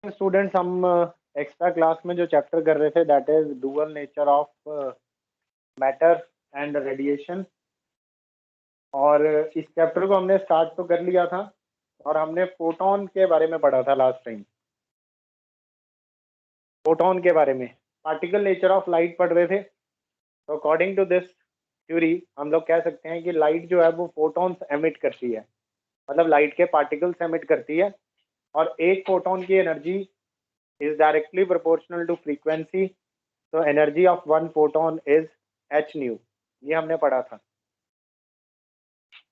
Students, हम extra class में जो चैप्टर कर रहे थे that is dual nature of matter and radiation. और इस चैप्टर को हमने स्टार्ट तो कर लिया था और हमने फोटोन के बारे में पढ़ा था लास्ट टाइम। फोटोन के बारे में पार्टिकल नेचर ऑफ लाइट पढ़ रहे थे। तो अकॉर्डिंग टू दिस थ्योरी हम लोग कह सकते हैं कि लाइट जो है वो फोटोन्स एमिट करती है, मतलब लाइट के पार्टिकल्स एमिट करती है। और एक फोटोन की energy is directly proportional to frequency. तो energy of one photon is h nu, ये हमने पढ़ा था।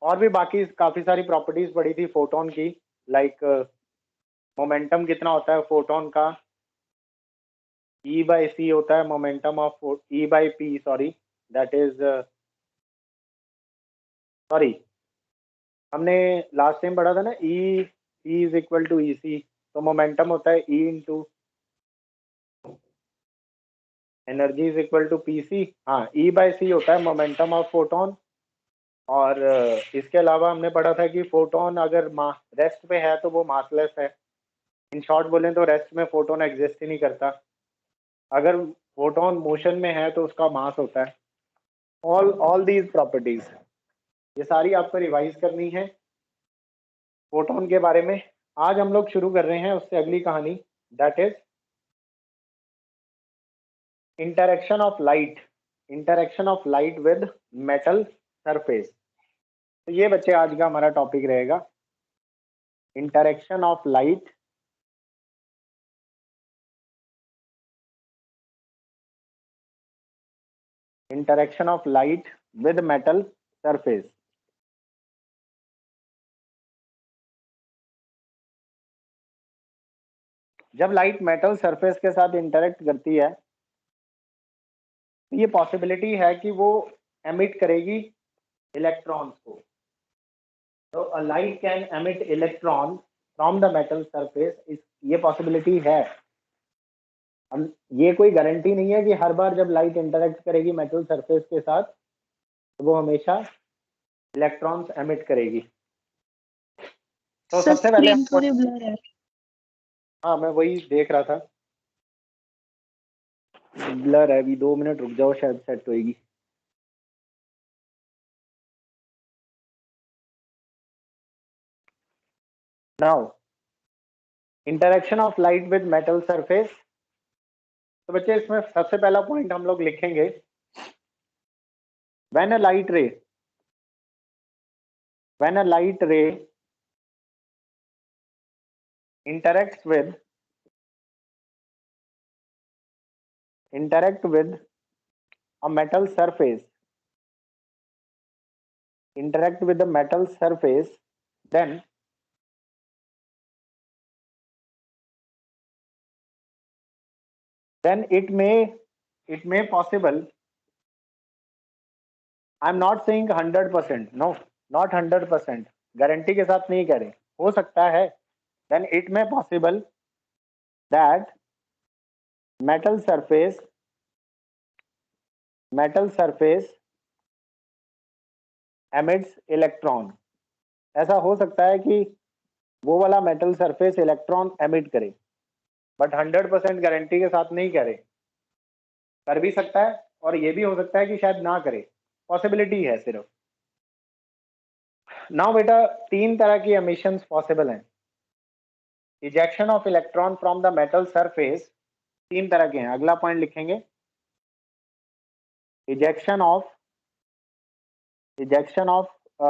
और भी बाकी काफी सारी प्रॉपर्टीज पढ़ी थी फोटोन की, लाइक मोमेंटम कितना होता है फोटोन का, E/c होता है momentum of E/p, sorry that is sorry हमने लास्ट टाइम पढ़ा था ना, E is equal to EC। तो मोमेंटम होता है E into energy is equal to PC। हाँ, E/c होता है मोमेंटम ऑफ फोटोन। और इसके अलावा हमने पढ़ा था कि फोटोन अगर रेस्ट पे है तो वो मासलेस है। इन शॉर्ट बोलें तो रेस्ट में फोटोन एग्जिस्ट ही नहीं करता। अगर फोटोन मोशन में है तो उसका मास होता है। ऑल दीज प्रॉपर्टीज ये सारी आपको रिवाइज करनी है फोटोन के बारे में। आज हम लोग शुरू कर रहे हैं उससे अगली कहानी, that is interaction of light with metal surface. तो ये बच्चे आज का हमारा टॉपिक रहेगा, interaction of light with metal surface. जब लाइट मेटल सरफेस के साथ इंटरेक्ट करती है तो ये पॉसिबिलिटी है कि वो एमिट करेगी इलेक्ट्रॉन्स को। तो a light can emit electron from the metal surface, ये पॉसिबिलिटी है। हम ये कोई गारंटी नहीं है कि हर बार जब लाइट इंटरेक्ट करेगी मेटल सरफेस के साथ तो वो हमेशा इलेक्ट्रॉन्स एमिट करेगी। तो सर सबसे पहले स्क्रीन थोड़ी ब्लर है। हाँ, मैं वही देख रहा था, ब्लर है। अभी 2 मिनट रुक जाओ, शायद सेट होएगी। Now interaction of light with metal surface. तो बच्चे इसमें सबसे पहला पॉइंट हम लोग लिखेंगे, व्हेन अ लाइट रे interacts with a metal surface then it may possible, I'm not saying 100%, no, not 100%, guarantee के साथ नहीं कह रहे, हो सकता है। then it may possible that metal surface emits electron। ऐसा हो सकता है कि वो वाला मेटल सरफेस इलेक्ट्रॉन एमिट करे, बट 100% गारंटी के साथ नहीं कह रहे। कर भी सकता है और ये भी हो सकता है कि शायद ना करे, पॉसिबिलिटी है सिर्फ। नाउ बेटा, 3 तरह की एमिशंस पॉसिबल हैं। Ejection of electron from the metal surface 3 तरह के हैं। अगला पॉइंट लिखेंगे, ejection of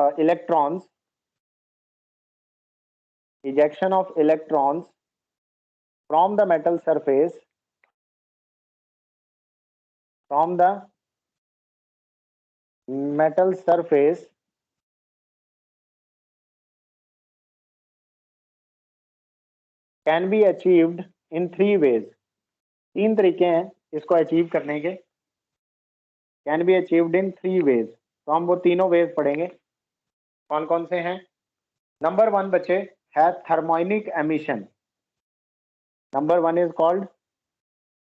electrons from the metal surface can be achieved in 3 ways। 3 तरीके हैं इसको अचीव करने के, can be achieved in 3 ways। तो हम वो तीनों वेज पढ़ेंगे, कौन कौन से हैं। नंबर 1 बच्चे है thermionic emission. Number 1 is called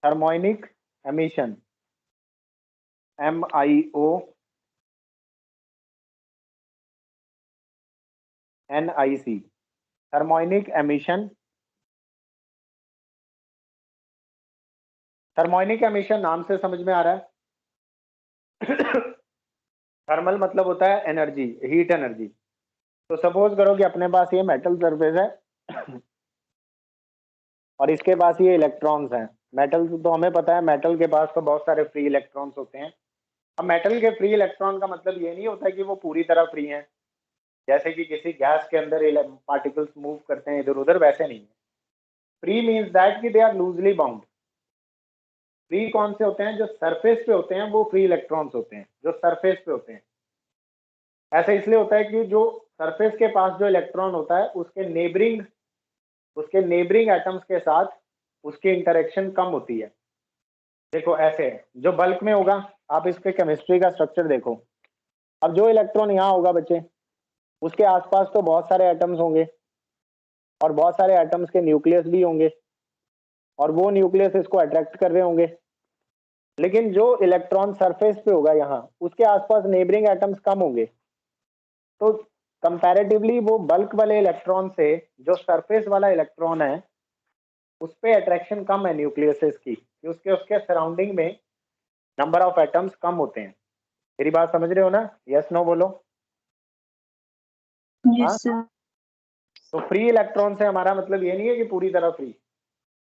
thermionic emission, MIONIC। Thermionic emission thermionic emission नाम से समझ में आ रहा है। थर्मल मतलब होता है एनर्जी, हीट एनर्जी। तो सपोज करो कि अपने पास ये मेटल सरफेस है और इसके पास ये इलेक्ट्रॉन्स हैं। मेटल तो हमें पता है, मेटल के पास तो बहुत सारे फ्री इलेक्ट्रॉन्स होते हैं। अब मेटल के फ्री इलेक्ट्रॉन का मतलब ये नहीं होता कि वो पूरी तरह फ्री हैं, जैसे कि किसी गैस के अंदर पार्टिकल्स मूव करते हैं इधर उधर, वैसे नहीं है। फ्री मीन्स दैट कि they are loosely bound. Free कौन से होते हैं? जो सरफेस पे होते हैं वो फ्री इलेक्ट्रॉन्स होते हैं, जो सरफेस पे होते हैं। ऐसा इसलिए होता है कि जो सरफेस के पास जो इलेक्ट्रॉन होता है उसके नेबरिंग एटम्स के साथ उसकी इंटरेक्शन कम होती है। देखो ऐसे है, जो बल्क में होगा, आप इसके केमिस्ट्री का स्ट्रक्चर देखो। अब जो इलेक्ट्रॉन यहाँ होगा बच्चे, उसके आसपास तो बहुत सारे एटम्स होंगे और बहुत सारे एटम्स के न्यूक्लियस भी होंगे और वो न्यूक्लियस इसको अट्रैक्ट कर रहे होंगे। लेकिन जो इलेक्ट्रॉन सरफेस पे होगा यहाँ, उसके आसपास नेबरिंग एटम्स कम होंगे। तो कंपैरेटिवली वो बल्क वाले इलेक्ट्रॉन से जो सरफेस वाला इलेक्ट्रॉन है उस पे अट्रैक्शन कम है न्यूक्लियस की, कि उसके उसके सराउंडिंग में नंबर ऑफ एटम्स कम होते हैं। मेरी बात समझ रहे हो ना? यस नो बोलो। हाँ, यस सर। तो फ्री इलेक्ट्रॉन से हमारा मतलब ये नहीं है कि पूरी तरह फ्री,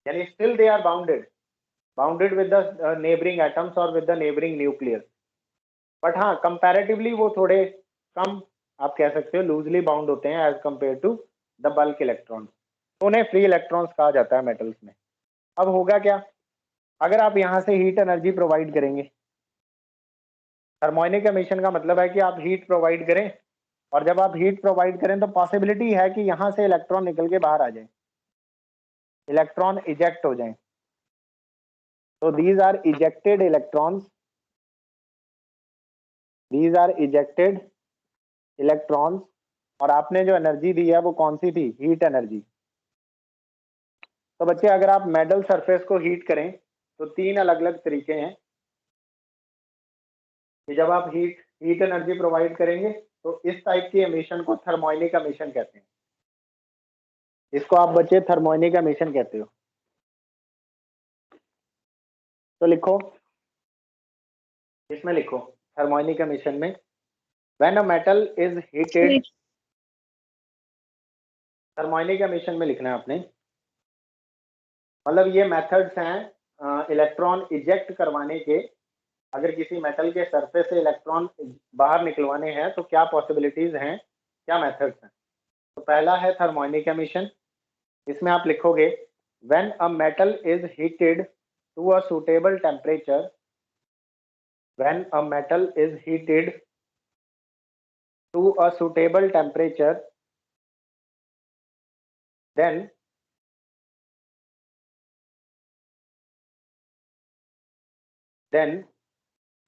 यानी still they are bounded with the neighbouring atoms और with the neighbouring nucleus. But हाँ, कंपैरेटिवली वो थोड़े कम, आप कह सकते हो लूजली बाउंड होते हैं as compare to the bulk electrons. तो उन्हें फ्री इलेक्ट्रॉन्स कहा जाता है मेटल्स में। अब होगा क्या, अगर आप यहाँ से हीट एनर्जी प्रोवाइड करेंगे, थर्मोनिक एमिशन का मतलब है कि आप हीट प्रोवाइड करें, और जब आप हीट प्रोवाइड करें तो पॉसिबिलिटी है कि यहाँ से इलेक्ट्रॉन निकल के बाहर आ जाए, इलेक्ट्रॉन इजेक्ट हो जाए। तो these are ejected electrons, these are ejected electrons. और आपने जो एनर्जी दी है वो कौन सी थी? Heat energy. तो बच्चे अगर आप मेटल सरफेस को हीट करें तो तीन अलग अलग तरीके हैं कि जब आप हीट एनर्जी प्रोवाइड करेंगे तो इस टाइप की एमिशन को थर्मोनिक एमिशन कहते हैं। इसको आप बच्चे थर्मोनिक एमिशन कहते हो। तो लिखो, इसमें लिखो थर्मोनिक एमिशन में, when a metal is heated, thermionic emission में लिखना है आपने। मतलब ये मेथड्स हैं इलेक्ट्रॉन इजेक्ट करवाने के। अगर किसी मेटल के सरफेस से इलेक्ट्रॉन बाहर निकलवाने हैं तो क्या पॉसिबिलिटीज हैं, क्या मेथड्स हैं। तो पहला है थर्मोनिक एमिशन। इसमें आप लिखोगे when a metal is heated to a suitable temperature, when a metal is heated to a suitable temperature, then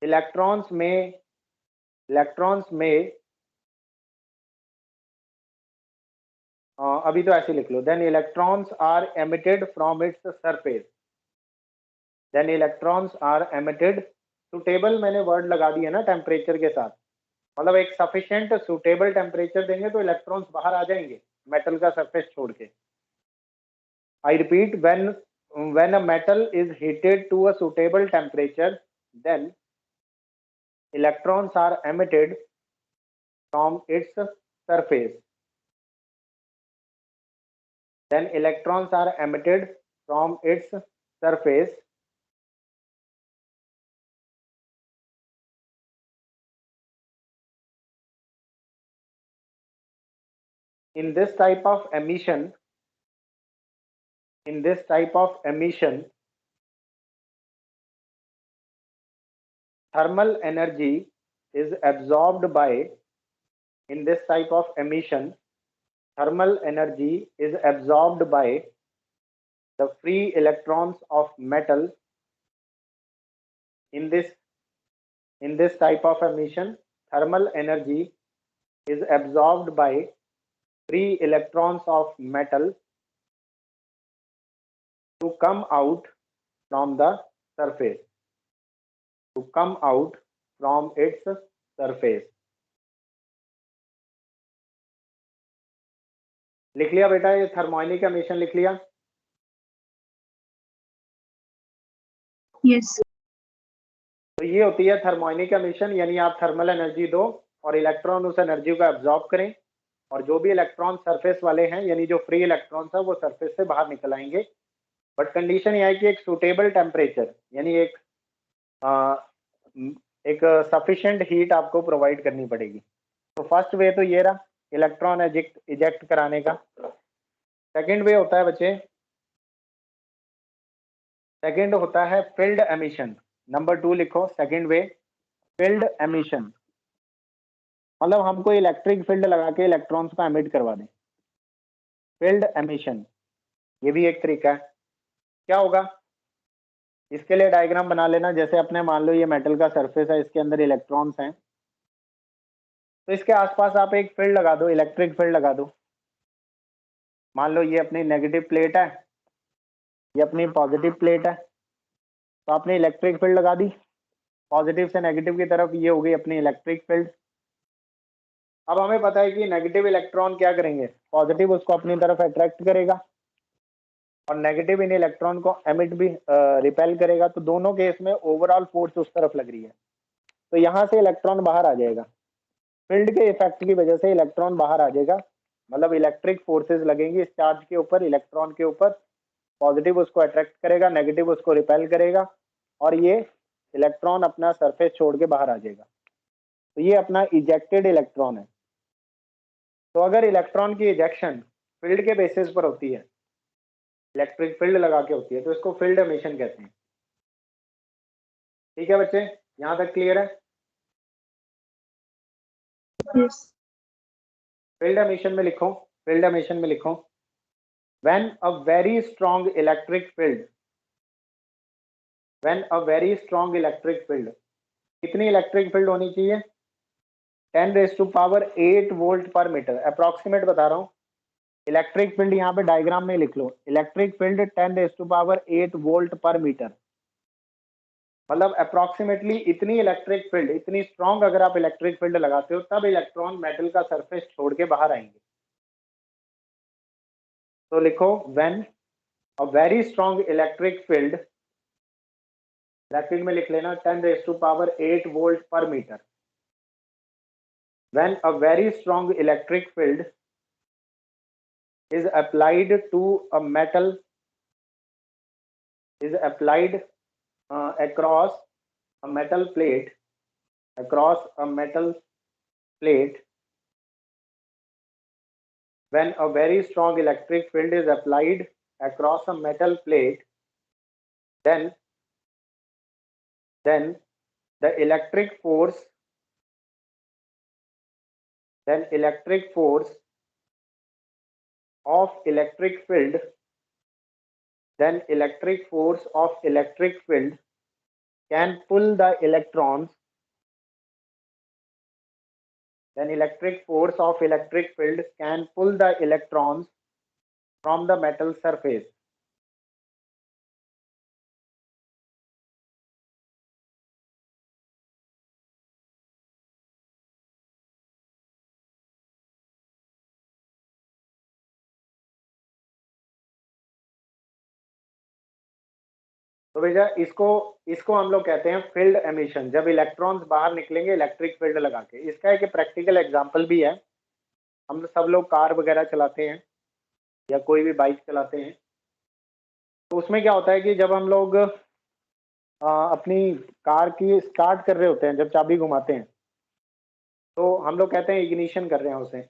electrons may अभी तो ऐसे लिख लो, then electrons are emitted from its surface, then electrons are emitted। Suitable मैंने word लगा दिया ना temperature के साथ, मतलब एक सफिशिएंट सुटेबल टेम्परेचर देंगे तो इलेक्ट्रॉन्स बाहर आ जाएंगे मेटल का सरफेस छोड़ के। I repeat, when a metal is heated to a suitable temperature, then electrons are emitted from its surface, then electrons are emitted from its surface। In this type of emission, thermal energy is absorbed by, in this type of emission, thermal energy is absorbed by the free electrons of metal. In this type of emission, thermal energy is absorbed by free electrons of metal to come out from the surface, to come out from its surface। लिख लिया बेटा? ये thermionic emission लिख लिया? Yes. तो ये होती है थर्मोनिक एमिशन, यानी आप थर्मल एनर्जी दो और इलेक्ट्रॉन उस एनर्जी को एब्जॉर्ब करें, और जो भी इलेक्ट्रॉन सरफेस वाले हैं यानी जो फ्री इलेक्ट्रॉन्स है वो सरफेस से बाहर निकल आएंगे। बट कंडीशन ये है कि एक सूटेबल टेम्परेचर यानी एक सफिशिएंट हीट आपको प्रोवाइड करनी पड़ेगी। तो फर्स्ट वे तो ये रहा इलेक्ट्रॉन इजेक्ट कराने का। सेकंड वे होता है बच्चे, सेकंड होता है फील्ड एमिशन। नंबर 2 लिखो, सेकंड वे फील्ड एमिशन, मतलब हम कोई इलेक्ट्रिक फील्ड लगा के इलेक्ट्रॉन्स को एमिट करवा दें, फील्ड एमिशन, ये भी एक तरीका है। क्या होगा, इसके लिए डायग्राम बना लेना। जैसे अपने मान लो ये मेटल का सरफेस है, इसके अंदर इलेक्ट्रॉन्स हैं, तो इसके आसपास आप एक फील्ड लगा दो, इलेक्ट्रिक फील्ड लगा दो। मान लो ये अपनी नेगेटिव प्लेट है, ये अपनी पॉजिटिव प्लेट है, तो आपने इलेक्ट्रिक फील्ड लगा दी, पॉजिटिव से नेगेटिव की तरफ, ये हो गई अपनी इलेक्ट्रिक फील्ड। अब हमें पता है कि नेगेटिव इलेक्ट्रॉन क्या करेंगे, पॉजिटिव उसको अपनी तरफ अट्रैक्ट करेगा और नेगेटिव इन इलेक्ट्रॉन को एमिट भी रिपेल करेगा। तो दोनों केस में ओवरऑल फोर्स उस तरफ लग रही है, तो यहाँ से इलेक्ट्रॉन बाहर आ जाएगा, फील्ड के इफेक्ट की वजह से इलेक्ट्रॉन बाहर आ जाएगा, मतलब इलेक्ट्रिक फोर्सेस लगेंगी इस चार्ज के ऊपर, इलेक्ट्रॉन के ऊपर। पॉजिटिव उसको अट्रैक्ट करेगा, नेगेटिव उसको रिपेल करेगा, और ये इलेक्ट्रॉन अपना सरफेस छोड़ के बाहर आ जाएगा। तो ये अपना इजेक्टेड इलेक्ट्रॉन है। तो अगर इलेक्ट्रॉन की इजेक्शन फील्ड के बेसिस पर होती है, इलेक्ट्रिक फील्ड लगा के होती है, तो इसको फील्ड एमिशन कहते हैं। ठीक है बच्चे, यहां तक क्लियर है? यस। फील्ड एमिशन में लिखो, फील्ड एमिशन में लिखो, when a very strong electric field, when a very strong electric field, कितनी इलेक्ट्रिक फील्ड होनी चाहिए, 10⁻8 वोल्ट पर मीटर, अप्रोक्सीमेट बता रहा हूँ। इलेक्ट्रिक फील्ड यहाँ पे डायग्राम में लिख लो, इलेक्ट्रिक फील्ड 10⁻8 वोल्ट पर मीटर, मतलब अप्रोक्सीमेटली इतनी इलेक्ट्रिक फील्ड, इतनी स्ट्रॉन्ग अगर आप इलेक्ट्रिक फील्ड लगाते हो तब इलेक्ट्रॉन मेटल का सरफेस छोड़ के बाहर आएंगे। तो लिखो when a very strong electric field, bracket में लिख लेना 10⁻8 वोल्ट पर metre, when a very strong electric field is applied to a metal, is applied across a metal plate, across a metal plate, when a very strong electric field is applied across a metal plate, then the electric force, then electric force of electric field, then electric force of electric field can pull the electrons, then electric force of electric field can pull the electrons from the metal surface. तो भैया इसको इसको हम लोग कहते हैं field emission, जब electrons बाहर निकलेंगे इलेक्ट्रिक फील्ड लगा के। इसका एक प्रैक्टिकल एग्जांपल भी है, हम सब लोग कार वगैरह चलाते हैं या कोई भी बाइक चलाते हैं, तो उसमें क्या होता है कि जब हम लोग अपनी कार की स्टार्ट कर रहे होते हैं, जब चाबी घुमाते हैं तो हम लोग कहते हैं इग्निशन कर रहे हैं उसे।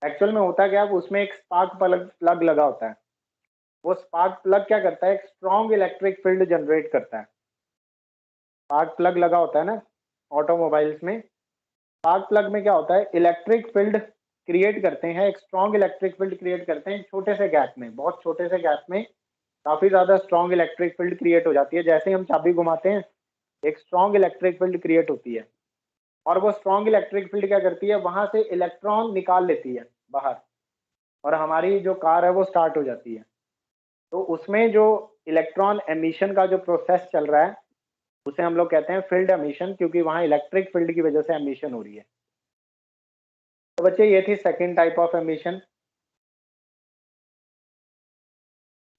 एक्चुअल में होता क्या है, उसमें एक स्पार्क प्लग लगा होता है। वो स्पार्क प्लग क्या करता है, एक स्ट्रॉन्ग इलेक्ट्रिक फील्ड जनरेट करता है। स्पार्क प्लग लगा होता है ना ऑटोमोबाइल्स में, स्पार्क प्लग में क्या होता है, इलेक्ट्रिक फील्ड क्रिएट करते हैं, एक स्ट्रॉन्ग इलेक्ट्रिक फील्ड क्रिएट करते हैं छोटे से गैप में, बहुत छोटे से गैप में काफी ज्यादा स्ट्रॉन्ग इलेक्ट्रिक फील्ड क्रिएट हो जाती है। जैसे ही हम चाबी घुमाते हैं एक स्ट्रॉन्ग इलेक्ट्रिक फील्ड क्रिएट होती है, और वो स्ट्रॉन्ग इलेक्ट्रिक फील्ड क्या करती है, वहां से इलेक्ट्रॉन निकाल लेती है बाहर, और हमारी जो कार है वो स्टार्ट हो जाती है। तो उसमें जो इलेक्ट्रॉन एमिशन का जो प्रोसेस चल रहा है उसे हम लोग कहते हैं फील्ड एमिशन, क्योंकि वहां इलेक्ट्रिक फील्ड की वजह से एमिशन हो रही है। तो बच्चे ये थी सेकंड टाइप ऑफ एमिशन।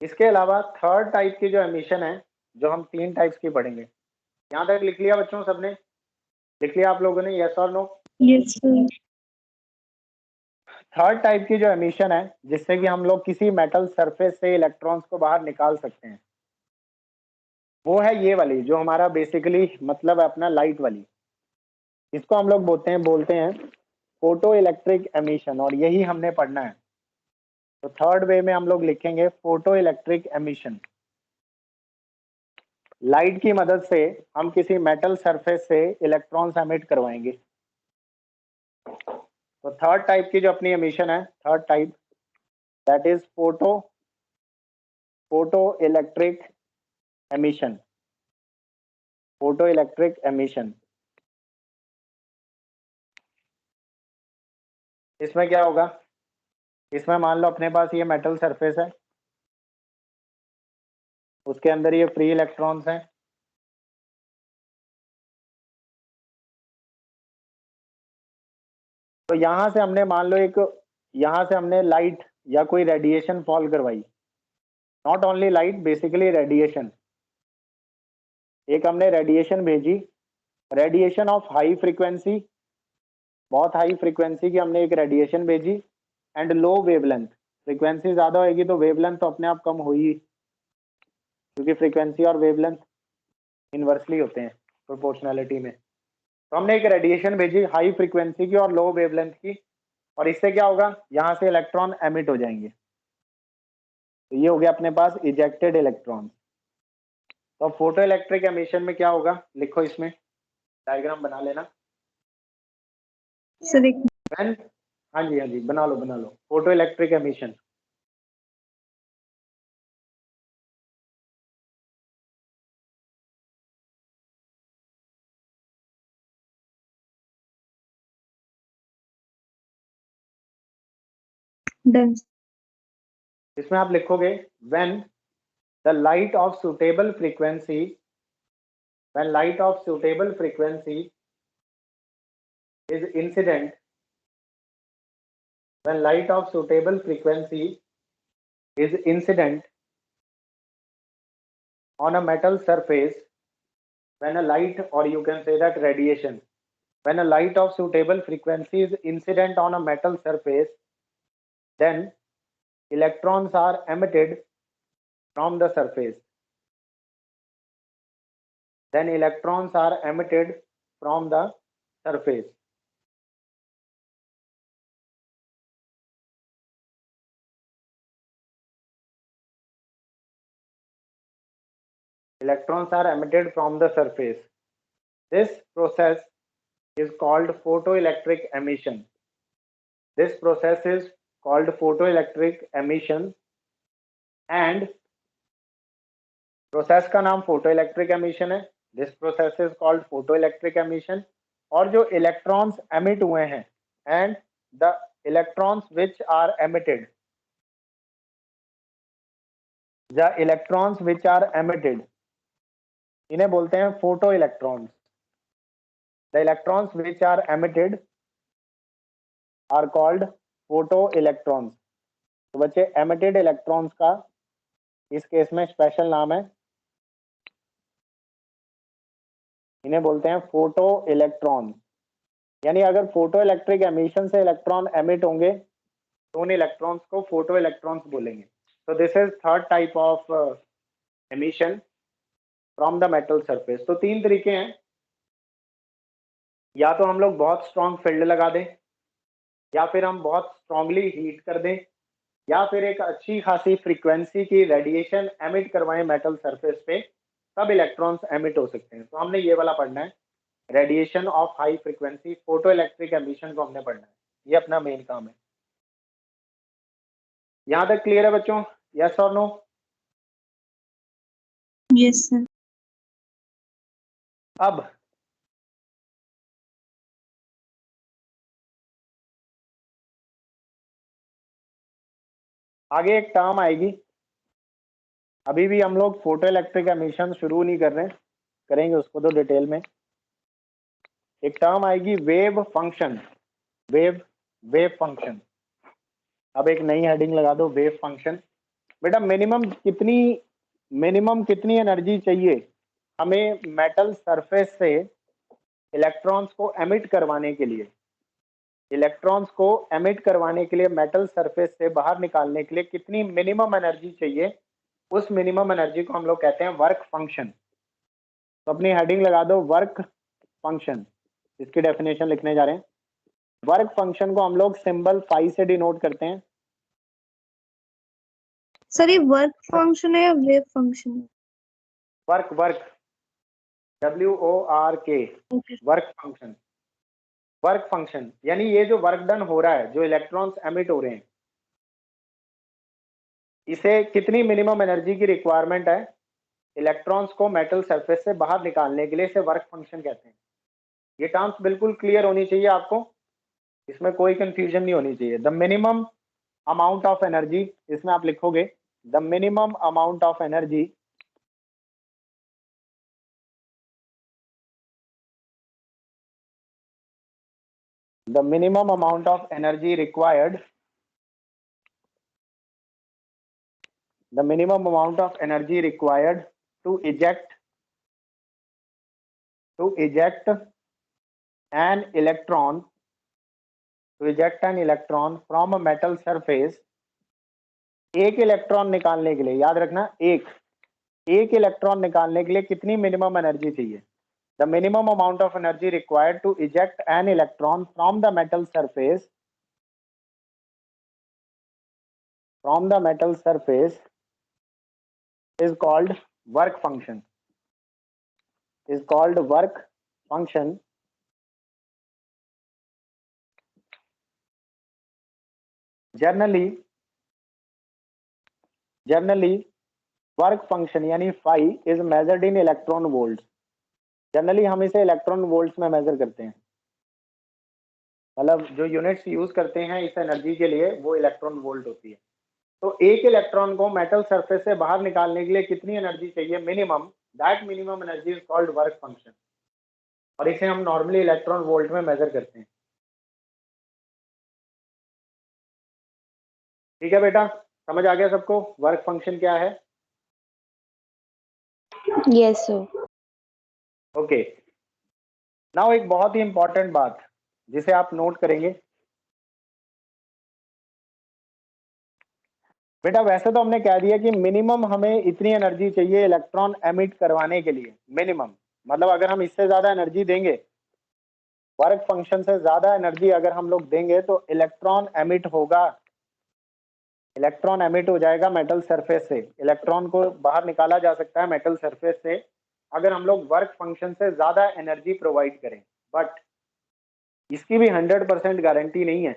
इसके अलावा थर्ड टाइप की जो एमिशन है जो हम 3 टाइप्स की पढ़ेंगे। यहाँ तक लिख लिया बच्चों सबने? लिख लिया आप लोगों ने, यस और no? Yes sir. Third type की जो एमिशन है जिससे कि हम लोग किसी मेटल सरफेस से इलेक्ट्रॉन्स को बाहर निकाल सकते हैं, वो है ये वाली जो हमारा बेसिकली मतलब है अपना लाइट वाली। इसको हम लोग बोलते हैं फोटो इलेक्ट्रिक एमिशन, और यही हमने पढ़ना है। तो थर्ड वे में हम लोग लिखेंगे फोटो इलेक्ट्रिक एमिशन। लाइट की मदद से हम किसी मेटल सरफेस से इलेक्ट्रॉन्स एमिट करवाएंगे। तो थर्ड टाइप की जो अपनी एमिशन है, third type, that is photo electric emission. Photo electric emission, इसमें क्या होगा? इसमें मान लो अपने पास ये मेटल सरफेस है, उसके अंदर ये फ्री इलेक्ट्रॉन्स हैं। तो यहां से हमने मान लो यहां से हमने लाइट या कोई रेडिएशन फॉल करवाई। Not only light, basically radiation. एक हमने रेडिएशन भेजी, रेडिएशन ऑफ हाई फ्रीक्वेंसी, बहुत हाई फ्रीक्वेंसी की हमने एक रेडिएशन भेजी, एंड लो वेवलेंथ। फ्रीक्वेंसी ज्यादा होगी तो वेवलेंथ तो अपने आप कम हुई, क्योंकि फ्रीक्वेंसी और वेवलेंथ इनवर्सली होते हैं प्रोपोर्शनैलिटी में। तो हमने एक रेडिएशन भेजी हाई फ्रीक्वेंसी की और लो वेवलेंथ की, और इससे क्या होगा? यहाँ से इलेक्ट्रॉन एमिट हो जाएंगे। तो ये हो गया अपने पास इजेक्टेड इलेक्ट्रॉन। तो फोटो इलेक्ट्रिक एमिशन में क्या होगा, लिखो, इसमें डायग्राम बना लेना। सर एक व्हेन, हाँ जी बना लो फोटो इलेक्ट्रिक एमिशन। डन। इसमें आप लिखोगे when the light of suitable frequency, when light of suitable frequency is incident, when light of suitable frequency is incident on a metal surface, when a light, or you can say that radiation, when a light of suitable frequency is incident on a metal surface, then electrons are emitted from the surface. Then electrons are emitted from the surface. Electrons are emitted from the surface. This process is called photoelectric emission. This process is called photoelectric emission, and process का नाम photoelectric emission है। This process is called photoelectric emission. और जो electrons emit हुए हैं, and the electrons which are emitted, the electrons which are emitted, इन्हें बोलते हैं photoelectrons. The electrons which are emitted are called photoelectrons. तो बच्चे, एमिटेड इलेक्ट्रॉन्स का इस केस में स्पेशल नाम है, इन्हें बोलते हैं फोटो इलेक्ट्रॉन। यानी अगर फोटो इलेक्ट्रिक एमिशन से इलेक्ट्रॉन एमिट होंगे तो उन इलेक्ट्रॉन्स को फोटो इलेक्ट्रॉन्स बोलेंगे। तो this is third type of emission from the metal surface. तो 3 तरीके हैं, या तो हम लोग बहुत स्ट्रॉन्ग फील्ड लगा दें, या फिर हम बहुत स्ट्रांगली हीट कर दें, या फिर एक अच्छी खासी फ्रीक्वेंसी की रेडिएशन एमिट करवाएं मेटल सरफेस पे, तब इलेक्ट्रॉन्स एमिट हो सकते हैं। तो हमने ये वाला पढ़ना है, radiation of high frequency, photo electric emission को हमने पढ़ना है। ये अपना मेन काम है। यहां तक क्लियर है बच्चों? यस और नो? Yes sir. अब आगे एक टर्म आएगी, अभी भी हम लोग फोटो इलेक्ट्रिक एमिशन शुरू नहीं कर रहे हैं, करेंगे उसको तो डिटेल में। एक टर्म आएगी वेव फंक्शन। Wave function. अब एक नई हेडिंग लगा दो, वेव फंक्शन। बेटा मिनिमम कितनी मिनिमम कितनी एनर्जी चाहिए हमें मेटल सरफेस से इलेक्ट्रॉन्स को एमिट करवाने के लिए, इलेक्ट्रॉन्स को एमिट करवाने के लिए मेटल सरफेस से बाहर निकालने के लिए कितनी मिनिमम एनर्जी चाहिए, उस मिनिमम एनर्जी को हम लोग कहते हैं वर्क फंक्शन। तो अपनी हेडिंग लगा दो वर्क फंक्शन, इसकी डेफिनेशन लिखने जा रहे हैं। वर्क फंक्शन को हम लोग सिंबल फाई से डिनोट करते हैं। सर ये वर्क फंक्शन है या wave function? Work work WORK work function. Work function यानी ये जो वर्क डन हो रहा है, जो इलेक्ट्रॉन्स एमिट हो रहे हैं, इसे कितनी मिनिमम एनर्जी की रिक्वायरमेंट है इलेक्ट्रॉन्स को मेटल सरफेस से बाहर निकालने के लिए, इसे वर्क फंक्शन कहते हैं। ये टर्म्स बिल्कुल क्लियर होनी चाहिए आपको, इसमें कोई कंफ्यूजन नहीं होनी चाहिए। The minimum amount of energy, इसमें आप लिखोगे the minimum amount of energy the minimum amount of energy required, the minimum amount of energy required to eject an electron from a metal surface। एक electron निकालने के लिए, याद रखना, एक इलेक्ट्रॉन निकालने के लिए कितनी मिनिमम एनर्जी चाहिए। The minimum amount of energy required to eject an electron from the metal surface is called work function, Generally work function यानी phi is measured in electron volt. Generally हम इसे electron volts में major करते हैं, मतलब जो units use करते हैं इस एनर्जी के लिए वो इलेक्ट्रॉन वोल्ट होती है। तो एक इलेक्ट्रॉन को मेटल सरफेस से बाहर निकालने के लिए कितनी एनर्जी चाहिए minimum, that minimum energy is called work function, और इसे हम नॉर्मली इलेक्ट्रॉन वोल्ट में मेजर करते हैं। ठीक है बेटा, समझ आ गया सबको वर्क फंक्शन क्या है? Yes sir. ओके, नाउ एक बहुत ही इंपॉर्टेंट बात जिसे आप नोट करेंगे। बेटा वैसे तो हमने कह दिया कि मिनिमम हमें इतनी एनर्जी चाहिए इलेक्ट्रॉन एमिट करवाने के लिए, मिनिमम मतलब अगर हम इससे ज्यादा एनर्जी देंगे, वर्क फंक्शन से ज्यादा एनर्जी अगर हम लोग देंगे तो इलेक्ट्रॉन एमिट होगा, इलेक्ट्रॉन एमिट हो जाएगा मेटल सरफेस से। इलेक्ट्रॉन को बाहर निकाला जा सकता है मेटल सरफेस से अगर हम लोग वर्क फंक्शन से ज्यादा एनर्जी प्रोवाइड करें, बट इसकी भी 100% गारंटी नहीं है,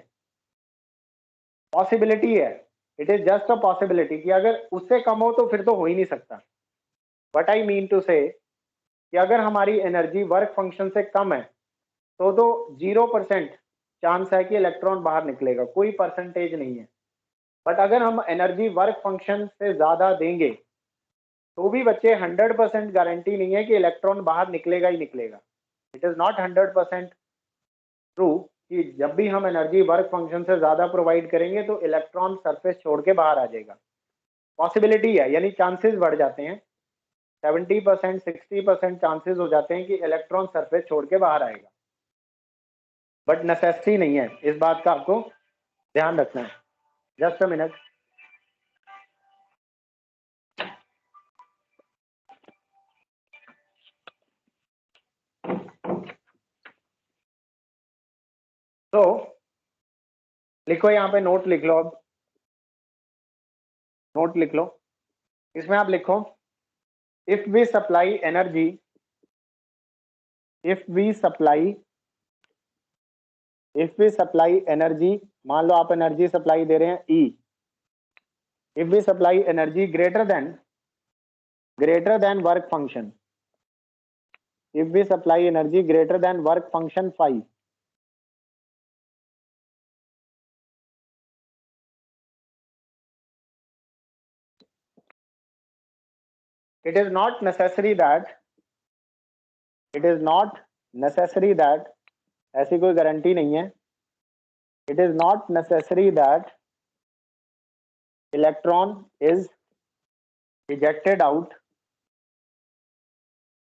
पॉसिबिलिटी है, it is just a possibility कि अगर उससे कम हो तो फिर तो हो ही नहीं सकता। बट आई मीन टू से कि अगर हमारी एनर्जी वर्क फंक्शन से कम है तो 0% चांस है कि इलेक्ट्रॉन बाहर निकलेगा, कोई परसेंटेज नहीं है। बट अगर हम एनर्जी वर्क फंक्शन से ज्यादा देंगे तो भी बच्चे 100% गारंटी नहीं है कि इलेक्ट्रॉन बाहर निकलेगा ही निकलेगा। इट इज नॉट 100% ट्रू कि जब भी हम एनर्जी वर्क फंक्शन से ज्यादा प्रोवाइड करेंगे तो इलेक्ट्रॉन सरफेस छोड़ के बाहर आ जाएगा। पॉसिबिलिटी है, यानी चांसेस बढ़ जाते हैं, 70% 60% चांसेस हो जाते हैं कि इलेक्ट्रॉन सरफेस छोड़ के बाहर आएगा, बट नेसेसिटी नहीं है। इस बात का आपको ध्यान रखना है। Just a minute. तो लिखो, यहाँ पे नोट लिख लो, अब नोट लिख लो, इसमें आप लिखो if we supply energy, if we supply energy, मान लो आप एनर्जी सप्लाई दे रहे हैं E, if we supply energy greater than work function, if we supply energy greater than work function phi, it is not necessary that ऐसी कोई guarantee नहीं है, it is not necessary that electron is ejected out,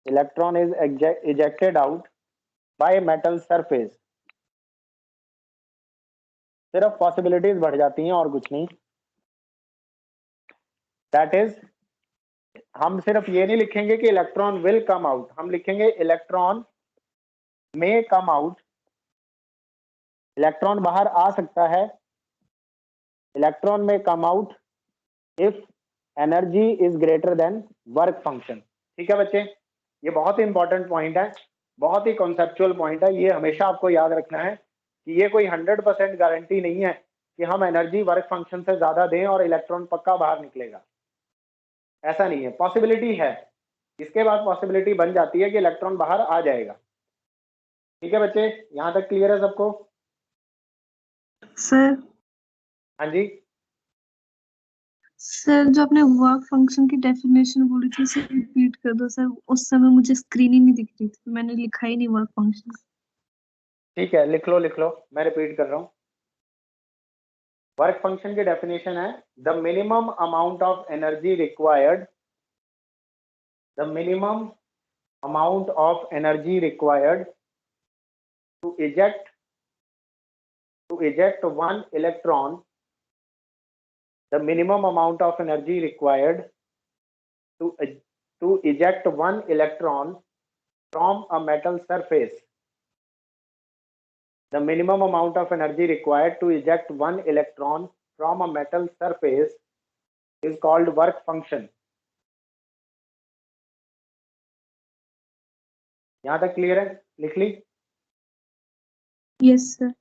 electron is ejected out by metal surface। सिर्फ possibilities बढ़ जाती हैं और कुछ नहीं। दैट इज, हम सिर्फ ये नहीं लिखेंगे कि इलेक्ट्रॉन विल कम आउट, हम लिखेंगे इलेक्ट्रॉन मे कम आउट। इलेक्ट्रॉन बाहर आ सकता है, इलेक्ट्रॉन में come out if energy is greater than work function. ठीक है बच्चे, ये बहुत ही इंपॉर्टेंट पॉइंट है, बहुत ही कॉन्सेप्चुअल पॉइंट है, ये हमेशा आपको याद रखना है कि ये कोई 100% गारंटी नहीं है कि हम एनर्जी वर्क फंक्शन से ज्यादा दें और इलेक्ट्रॉन पक्का बाहर निकलेगा, ऐसा नहीं है। पॉसिबिलिटी है, इसके बाद पॉसिबिलिटी बन जाती है कि इलेक्ट्रॉन बाहर आ जाएगा। ठीक है बच्चे, यहां तक क्लियर है सबको? सर हाँ जी, सर जो आपने वर्क फंक्शन की डेफिनेशन बोली थी उसे रिपीट कर दो सर, उस समय मुझे स्क्रीन ही नहीं दिख रही थी, मैंने लिखा ही नहीं वर्क फंक्शन। ठीक है, लिख लो, मैं रिपीट कर रहा हूँ। वर्क फंक्शन की डेफिनेशन है the minimum amount of energy required, the minimum amount of energy required to eject one electron, the minimum amount of energy required to eject one electron from a metal surface, the minimum amount of energy required to eject one electron from a metal surface is called work function। यहां तक clear है? लिख ली? Yes sir.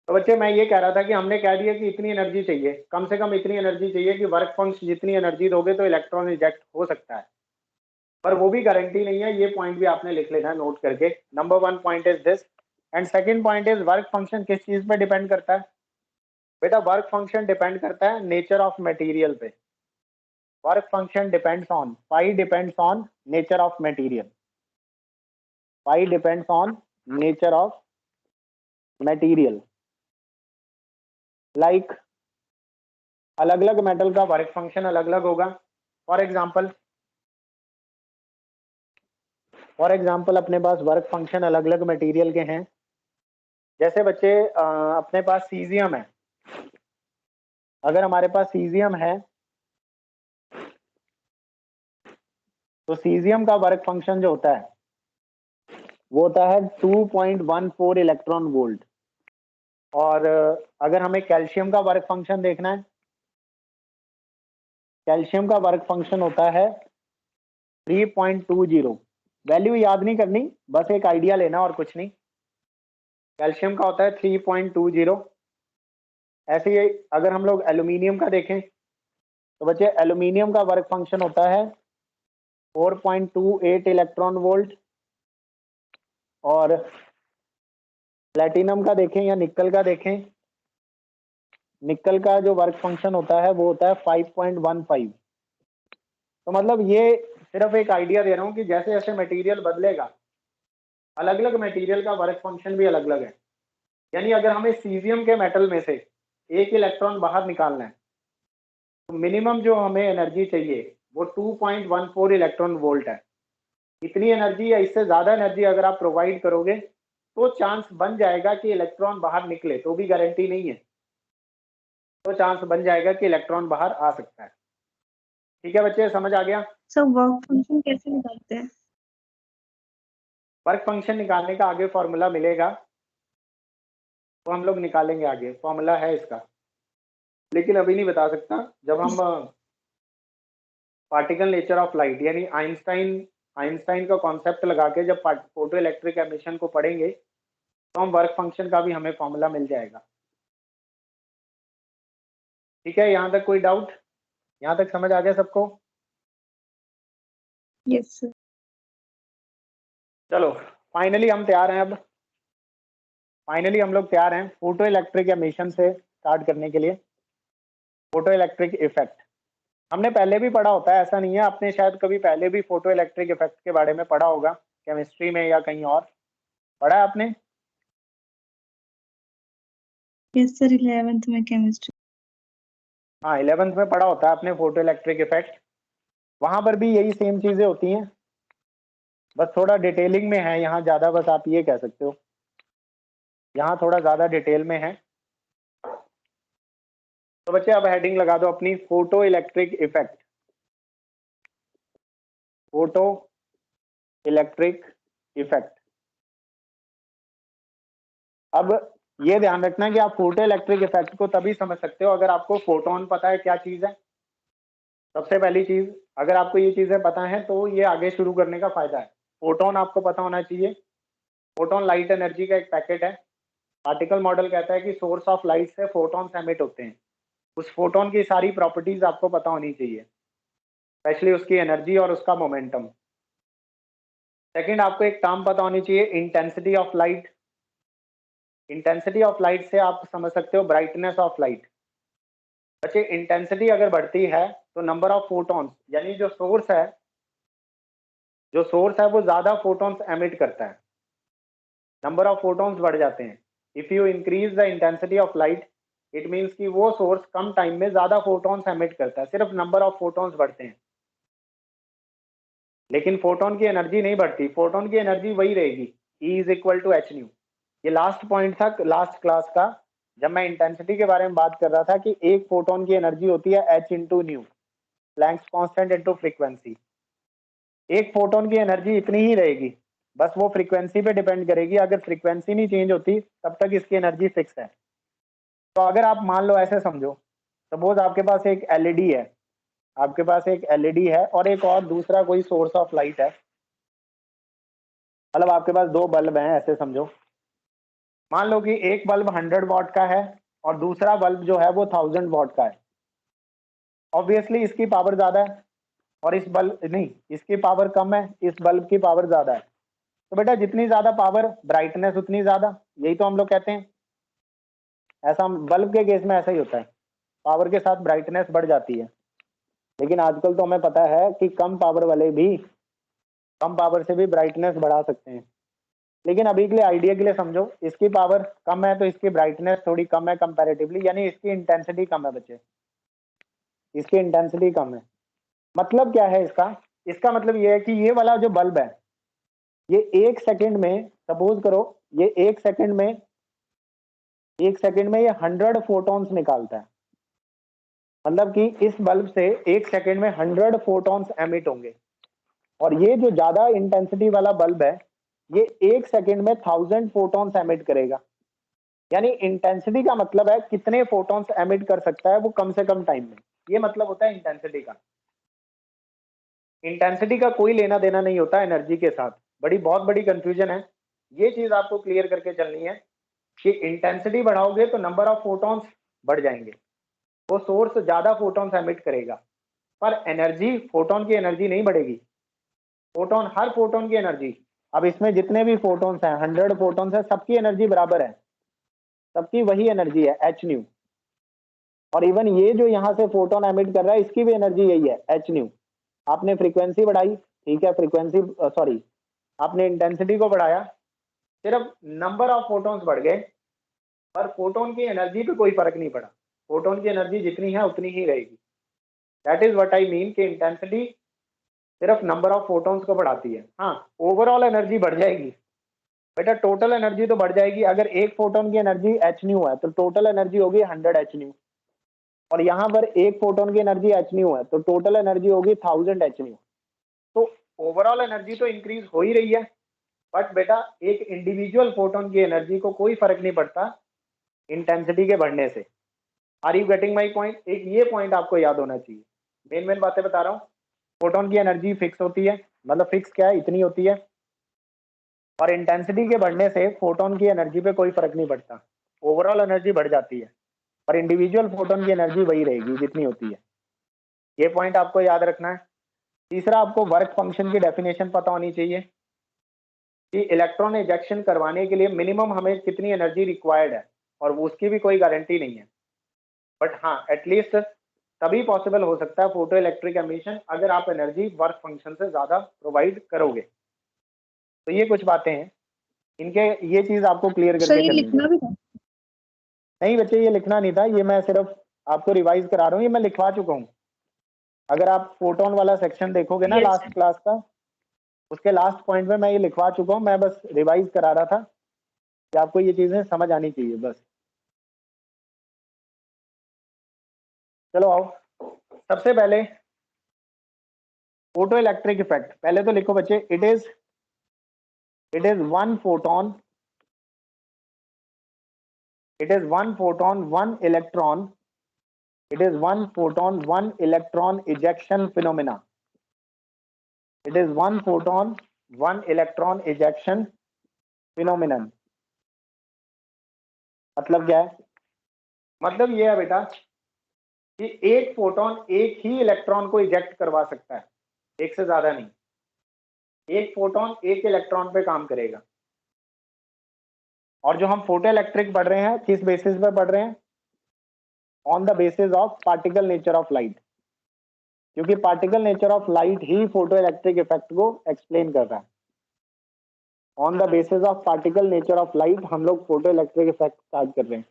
तो बच्चे मैं ये कह रहा था कि हमने कह दिया कि इतनी एनर्जी चाहिए, कम से कम इतनी एनर्जी चाहिए कि वर्क फंक्शन जितनी एनर्जी दोगे तो इलेक्ट्रॉन इजेक्ट हो सकता है, पर वो भी गारंटी नहीं है। ये पॉइंट भी आपने लिख लेना है नोट करके। Number 1 point is this, and second point is work function किस चीज पे डिपेंड करता है? बेटा वर्क फंक्शन डिपेंड करता है नेचर ऑफ मटेरियल पे। Work function depends on, phi depends on nature of material, phi depends on nature of material. Like अलग अलग मेटल का वर्क फंक्शन अलग अलग होगा। फॉर एग्जाम्पल अपने पास वर्क फंक्शन अलग अलग मटेरियल के हैं। जैसे बच्चे अपने पास सीजियम है, अगर हमारे पास सीजियम है तो सीजियम का वर्क फंक्शन जो होता है वो होता है 2.14 इलेक्ट्रॉन वोल्ट। और अगर हमें कैल्शियम का वर्क फंक्शन देखना है, कैल्शियम का वर्क फंक्शन होता है 3.20। वैल्यू याद नहीं करनी, बस एक आइडिया लेना और कुछ नहीं। कैल्शियम का होता है 3.20। ऐसे ही अगर हम लोग एल्यूमिनियम का देखें तो बच्चे एल्यूमिनियम का वर्क फंक्शन होता है 4.28 इलेक्ट्रॉन वोल्ट। और प्लेटिनम का देखें या निकल का देखें, निकल का जो वर्क फंक्शन होता है वो होता है 5.15। तो मतलब ये सिर्फ एक आइडिया दे रहा हूँ कि जैसे जैसे मटेरियल बदलेगा अलग अलग मटेरियल का वर्क फंक्शन भी अलग अलग है। यानी अगर हमें सीजियम के मेटल में से एक इलेक्ट्रॉन बाहर निकालना है तो मिनिमम जो हमें एनर्जी चाहिए वो 2.14 इलेक्ट्रॉन वोल्ट है। इतनी एनर्जी या इससे ज्यादा एनर्जी अगर आप प्रोवाइड करोगे तो चांस बन जाएगा कि इलेक्ट्रॉन बाहर निकले, तो भी गारंटी नहीं है, तो चांस बन जाएगा कि इलेक्ट्रॉन बाहर आ सकता है। ठीक है बच्चे, समझ आ गया? सर वर्क फंक्शन कैसे निकालते हैं? वर्क फंक्शन निकालने का आगे फॉर्मूला मिलेगा, तो हम लोग निकालेंगे, आगे फॉर्मूला है इसका, लेकिन अभी नहीं बता सकता। जब हम पार्टिकल नेचर ऑफ लाइट यानी आइंस्टाइन का कॉन्सेप्ट लगा के जब फोटो इलेक्ट्रिक एमिशन को पढ़ेंगे तो हम वर्क फंक्शन का भी हमें फॉर्मूला मिल जाएगा। ठीक है, यहाँ तक कोई डाउट? यहाँ तक समझ आ गया सबको? Yes sir. चलो फाइनली हम तैयार हैं। अब फाइनली हम लोग तैयार हैं फोटो इलेक्ट्रिक एमिशन से स्टार्ट करने के लिए। फोटो इलेक्ट्रिक इफेक्ट हमने पहले भी पढ़ा होता है, ऐसा नहीं है। आपने शायद कभी पहले भी फोटो इलेक्ट्रिक इफेक्ट के बारे में पढ़ा होगा, केमिस्ट्री में या कहीं और पढ़ा है आपने? यस सर, 11th में केमिस्ट्री। हाँ 11th में पढ़ा होता है आपने फोटो इलेक्ट्रिक इफेक्ट। वहां पर भी यही सेम चीजें होती हैं, बस थोड़ा डिटेलिंग में है यहाँ ज्यादा, बस आप ये कह सकते हो यहाँ थोड़ा ज्यादा डिटेल में है। तो बच्चे अब हेडिंग लगा दो अपनी, photo electric effect. Photo electric effect. अब ये ध्यान रखना कि आप फोटो इलेक्ट्रिक इफेक्ट को तभी समझ सकते हो अगर आपको फोटोन पता है क्या चीज है। सबसे पहली चीज, अगर आपको ये चीजें पता है तो ये आगे शुरू करने का फायदा है। फोटोन आपको पता होना चाहिए। फोटोन लाइट एनर्जी का एक पैकेट है। पार्टिकल मॉडल कहता है कि सोर्स ऑफ लाइट से फोटॉन्स एमिट होते हैं। उस फोटोन की सारी प्रॉपर्टीज आपको पता होनी चाहिए, स्पेशली उसकी एनर्जी और उसका मोमेंटम। सेकंड, आपको एक टर्म पता होनी चाहिए, intensity of light. Intensity of light से आप समझ सकते हो ब्राइटनेस ऑफ लाइट। बच्चे इंटेंसिटी अगर बढ़ती है तो नंबर ऑफ फोटॉन्स, यानी जो सोर्स है वो ज्यादा फोटॉन्स एमिट करता है, नंबर ऑफ फोटॉन्स बढ़ जाते हैं। If you increase the intensity of light, it means कि वो सोर्स कम टाइम में ज्यादा फोटॉन्स एमिट करता है, सिर्फ नंबर ऑफ फोटॉन्स बढ़ते हैं, लेकिन फोटोन की एनर्जी नहीं बढ़ती। फोटोन की एनर्जी वही रहेगी, E is equal to h nu. ये लास्ट पॉइंट था लास्ट क्लास का, जब मैं इंटेंसिटी के बारे में बात कर रहा था कि एक फोटोन की एनर्जी होती है H into new, Planck's constant into frequency. एक फोटोन की एनर्जी इतनी ही रहेगी, बस वो फ्रीक्वेंसी पे डिपेंड करेगी। अगर फ्रीक्वेंसी नहीं चेंज होती तब तक इसकी एनर्जी फिक्स है। तो अगर आप मान लो, ऐसे समझो, सपोज आपके पास एक एलईडी है, आपके पास एक एलईडी है और एक और दूसरा कोई सोर्स ऑफ लाइट है, मतलब आपके पास दो बल्ब हैं, ऐसे समझो। मान लो कि एक बल्ब 100 वॉट का है और दूसरा बल्ब जो है वो 1000 वॉट का है। ऑब्वियसली इसकी पावर ज्यादा है और इस बल्ब नहीं, इसकी पावर कम है, इस बल्ब की पावर ज्यादा है। तो बेटा जितनी ज्यादा पावर, ब्राइटनेस उतनी ज्यादा, यही तो हम लोग कहते हैं। ऐसा बल्ब के केस में ऐसा ही होता है, पावर के साथ ब्राइटनेस बढ़ जाती है। लेकिन आजकल तो हमें पता है कि कम पावर वाले भी कम पावर से भी ब्राइटनेस बढ़ा सकते हैं। लेकिन अभी के लिए, आइडिया के लिए समझो, इसकी पावर कम है तो इसकी ब्राइटनेस थोड़ी कम है कंपैरेटिवली, यानी इसकी इंटेंसिटी कम है बच्चे, इसकी इंटेंसिटी कम है। मतलब क्या है इसका? इसका मतलब ये है कि ये वाला जो बल्ब है, ये एक सेकंड में, सपोज करो, ये एक सेकंड में ये 100 फोटॉन्स निकालता है। मतलब कि इस बल्ब से एक सेकंड में 100 फोटॉन्स एमिट होंगे। और ये जो ज्यादा इंटेंसिटी वाला बल्ब है, ये एक सेकंड में 1000 फोटॉन्स एमिट करेगा। यानी इंटेंसिटी का मतलब है कितने फोटॉन्स एमिट कर सकता है वो कम से कम टाइम में, ये मतलब होता है इंटेंसिटी का। इंटेंसिटी का कोई लेना देना नहीं होता एनर्जी के साथ, बहुत बड़ी कंफ्यूजन है। ये चीज आपको क्लियर करके चलनी है कि इंटेंसिटी बढ़ाओगे तो नंबर ऑफ फोटॉन्स बढ़ जाएंगे, वो सोर्स ज्यादा फोटॉन्स एमिट करेगा, पर एनर्जी, फोटोन की एनर्जी नहीं बढ़ेगी। फोटोन, हर फोटोन की एनर्जी, अब इसमें जितने भी फोटोन्स हैं, 100 फोटोन्स है, सबकी एनर्जी बराबर है, सबकी वही एनर्जी है, एच न्यू। और इवन ये जो यहाँ से फोटोन एमिट कर रहा है, इसकी भी एनर्जी यही है, एच न्यू। आपने फ्रीक्वेंसी बढ़ाई, ठीक है, फ्रीक्वेंसी सॉरी, आपने इंटेंसिटी को बढ़ाया, सिर्फ नंबर ऑफ फोटोन्स बढ़ गए, पर फोटोन की एनर्जी पे कोई फर्क नहीं पड़ा। फोटोन की एनर्जी जितनी है उतनी ही रहेगी। That is what I mean कि इंटेंसिटी सिर्फ नंबर ऑफ फोटोन्स को बढ़ाती है। हाँ, ओवरऑल एनर्जी बढ़ जाएगी बेटा, टोटल एनर्जी तो बढ़ जाएगी। अगर एक फोटोन की एनर्जी एच न्यू है तो टोटल एनर्जी होगी 100 एच न्यू, और यहाँ पर एक फोटोन की एनर्जी एच न्यू है तो टोटल एनर्जी होगी 1000 एच न्यू। तो ओवरऑल एनर्जी तो इंक्रीज हो ही रही है, बट बेटा एक इंडिविजुअल फोटोन की एनर्जी को कोई फर्क नहीं पड़ता इंटेंसिटी के बढ़ने से। Are you getting my point? एक ये पॉइंट आपको याद होना चाहिए। मेन बातें बता रहा हूँ। फोटोन की एनर्जी फिक्स होती है, मतलब फिक्स क्या है, इतनी होती है, और इंटेंसिटी के बढ़ने से फोटोन की एनर्जी पे कोई फर्क नहीं पड़ता, ओवरऑल एनर्जी बढ़ जाती है, पर इंडिविजुअल फोटोन की एनर्जी वही रहेगी जितनी होती है। ये पॉइंट आपको याद रखना है। तीसरा, आपको वर्क फंक्शन की डेफिनेशन पता होनी चाहिए कि इलेक्ट्रॉन इजेक्शन करवाने के लिए मिनिमम हमें कितनी एनर्जी रिक्वायर्ड है, और उसकी भी कोई गारंटी नहीं है, बट हाँ एटलीस्ट तभी पॉसिबल हो सकता है फोटो इलेक्ट्रिक एमिशन, अगर आप एनर्जी वर्क फंक्शन से ज्यादा प्रोवाइड करोगे। तो ये कुछ बातें हैं, इनके ये चीज आपको क्लियर सर करके ये चलनी है। लिखना भी था? नहीं बच्चे, ये लिखना नहीं था, ये मैं सिर्फ आपको रिवाइज करा रहा हूँ, ये मैं लिखवा चुका हूँ। अगर आप फोटोन वाला सेक्शन देखोगे ना Yes. लास्ट क्लास का, उसके लास्ट पॉइंट में मैं ये लिखवा चुका हूँ, मैं बस रिवाइज करा रहा था कि आपको ये चीजें समझ आनी चाहिए बस। चलो आओ, सबसे पहले फोटो इलेक्ट्रिक इफेक्ट, पहले तो लिखो बच्चे, it is one photon, it is one photon one electron, it is one photon one electron ejection phenomena, it is one photon one electron ejection phenomenon। मतलब क्या है? मतलब ये है बेटा कि एक फोटोन एक ही इलेक्ट्रॉन को इजेक्ट करवा सकता है, एक से ज्यादा नहीं। एक फोटोन एक इलेक्ट्रॉन पे काम करेगा। और जो हम फोटो इलेक्ट्रिक पढ़ रहे हैं किस बेसिस पे पढ़ रहे हैं? On the basis of particle nature of light, क्योंकि पार्टिकल नेचर ऑफ लाइट ही फोटो इलेक्ट्रिक इफेक्ट को एक्सप्लेन कर रहा है। On the basis of particle nature of light हम लोग फोटो इलेक्ट्रिक इफेक्ट स्टार्ट कर रहे हैं।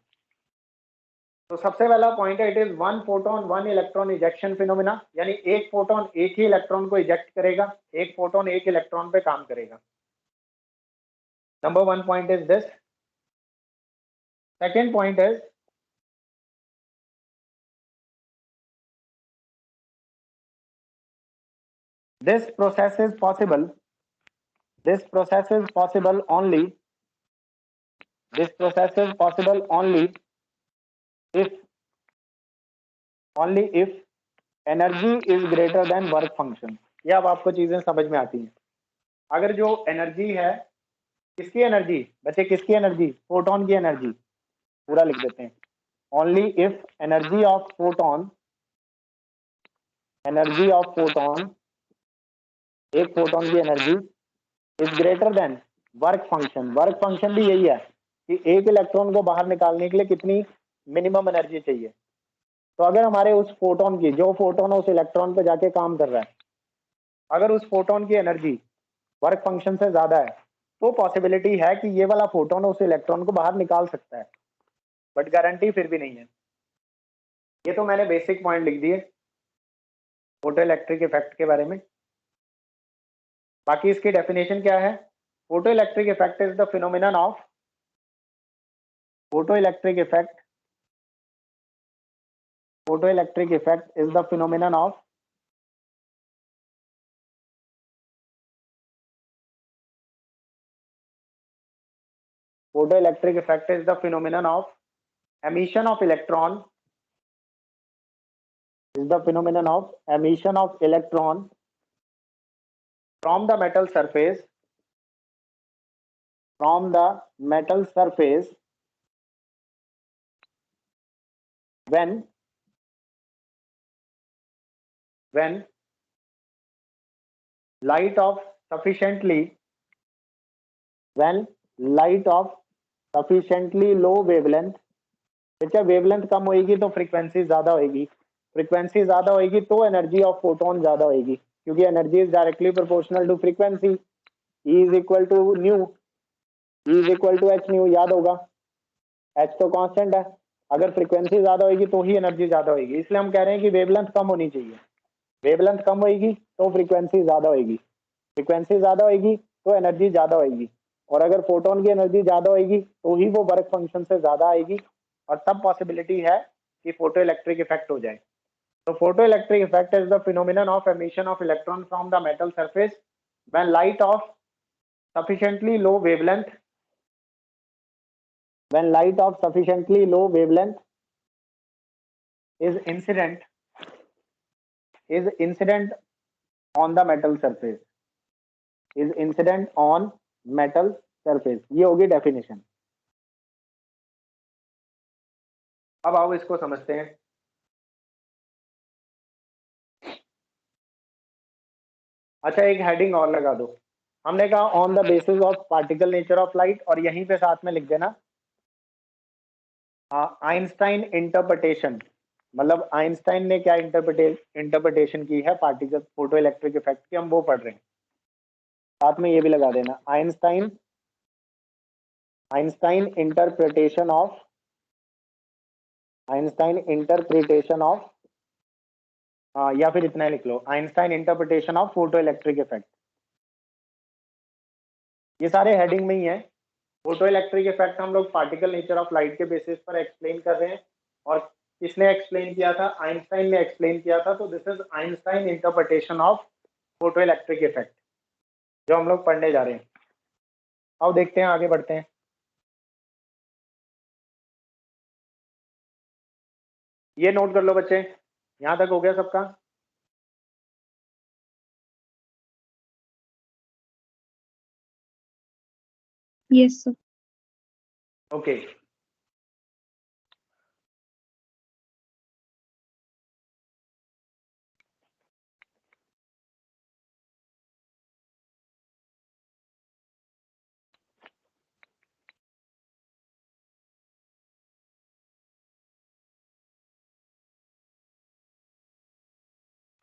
तो सबसे पहला पॉइंट है, it is one photon one electron ejection phenomena, यानी एक फोटोन एक ही इलेक्ट्रॉन को इजेक्ट करेगा, एक फोटोन एक इलेक्ट्रॉन पे काम करेगा। Number one point is this. Second point is this process is possible, this process is possible only, this process is possible only if energy is greater than work function। ये अब आपको चीजें समझ में आती हैं। अगर जो एनर्जी है, किसकी एनर्जी बच्चे, किसकी एनर्जी? फोटोन की एनर्जी। पूरा लिख देते हैं, only if energy of photon, energy of photon, एक फोटोन की energy is greater than work function. Work function भी यही है कि एक इलेक्ट्रॉन को बाहर निकालने के लिए कितनी मिनिमम एनर्जी चाहिए। तो अगर हमारे उस फोटोन की, जो फोटोन उस इलेक्ट्रॉन पे जाके काम कर रहा है, अगर उस फोटोन की एनर्जी वर्क फंक्शन से ज्यादा है, तो पॉसिबिलिटी है कि ये वाला फोटोन उस इलेक्ट्रॉन को बाहर निकाल सकता है, बट गारंटी फिर भी नहीं है। ये तो मैंने बेसिक पॉइंट लिख दिए फोटो इलेक्ट्रिक इफेक्ट के बारे में। बाकी इसकी डेफिनेशन क्या है? Photo electric effect is the phenomenon of, photoelectric effect, photoelectric effect is the phenomenon of photoelectric effect is the phenomenon of emission of electron, is the phenomenon of emission of electron from the metal surface, from the metal surface when light of sufficiently, when light of sufficiently low wavelength, बेटा wavelength कम होगी तो frequency ज्यादा होगी, frequency ज्यादा होगी तो energy of photon ज्यादा होगी, क्योंकि energy is directly proportional to frequency. E is equal to nu, E is equal to h nu, याद होगा, H तो कांस्टेंट है। अगर फ्रीक्वेंसी ज्यादा होगी तो ही एनर्जी ज्यादा होगी, इसलिए हम कह रहे हैं कि वेवलेंथ कम होनी चाहिए। वेवलेंथ कम होगी तो फ्रीक्वेंसी ज्यादा होगी, फ्रीक्वेंसी ज्यादा होगी तो एनर्जी ज्यादा होगी, और अगर फोटोन की एनर्जी ज्यादा होगी तो ही वो वर्क फंक्शन से ज्यादा आएगी, और तब पॉसिबिलिटी है कि फोटो इलेक्ट्रिक इफेक्ट हो जाए। तो photo electric effect is the phenomenon of emission of electron from the metal surface when light of sufficiently low wavelength, when light of sufficiently low wavelength is incident on the metal surface, is incident on metal surface। ये होगी definition. अब आओ इसको समझते हैं। अच्छा एक heading और लगा दो, हमने कहा on the basis of particle nature of light, और यहीं पे साथ में लिख देना आइंस्टाइन इंटरप्रिटेशन। मतलब आइंस्टाइन ने क्या इंटरप्रिटेशन की है पार्टिकल फोटो इलेक्ट्रिक इफेक्ट की, हम वो पढ़ रहे हैं। साथ में ये भी लगा देना Einstein interpretation of, Einstein interpretation of हाँ, या फिर इतना लिख लो, Einstein interpretation of photo electric effect. ये सारे हेडिंग में ही है। फोटो इलेक्ट्रिक इफेक्ट हम लोग पार्टिकल नेचर ऑफ लाइट के बेसिस पर एक्सप्लेन कर रहे हैं, और किसने एक्सप्लेन किया था? आइंस्टाइन ने एक्सप्लेन किया था। तो this is Einstein interpretation of photo electric effect जो हम लोग पढ़ने जा रहे हैं। अब देखते हैं, आगे बढ़ते हैं। ये नोट कर लो बच्चे, यहां तक हो गया सबका? Yes sir. ओके।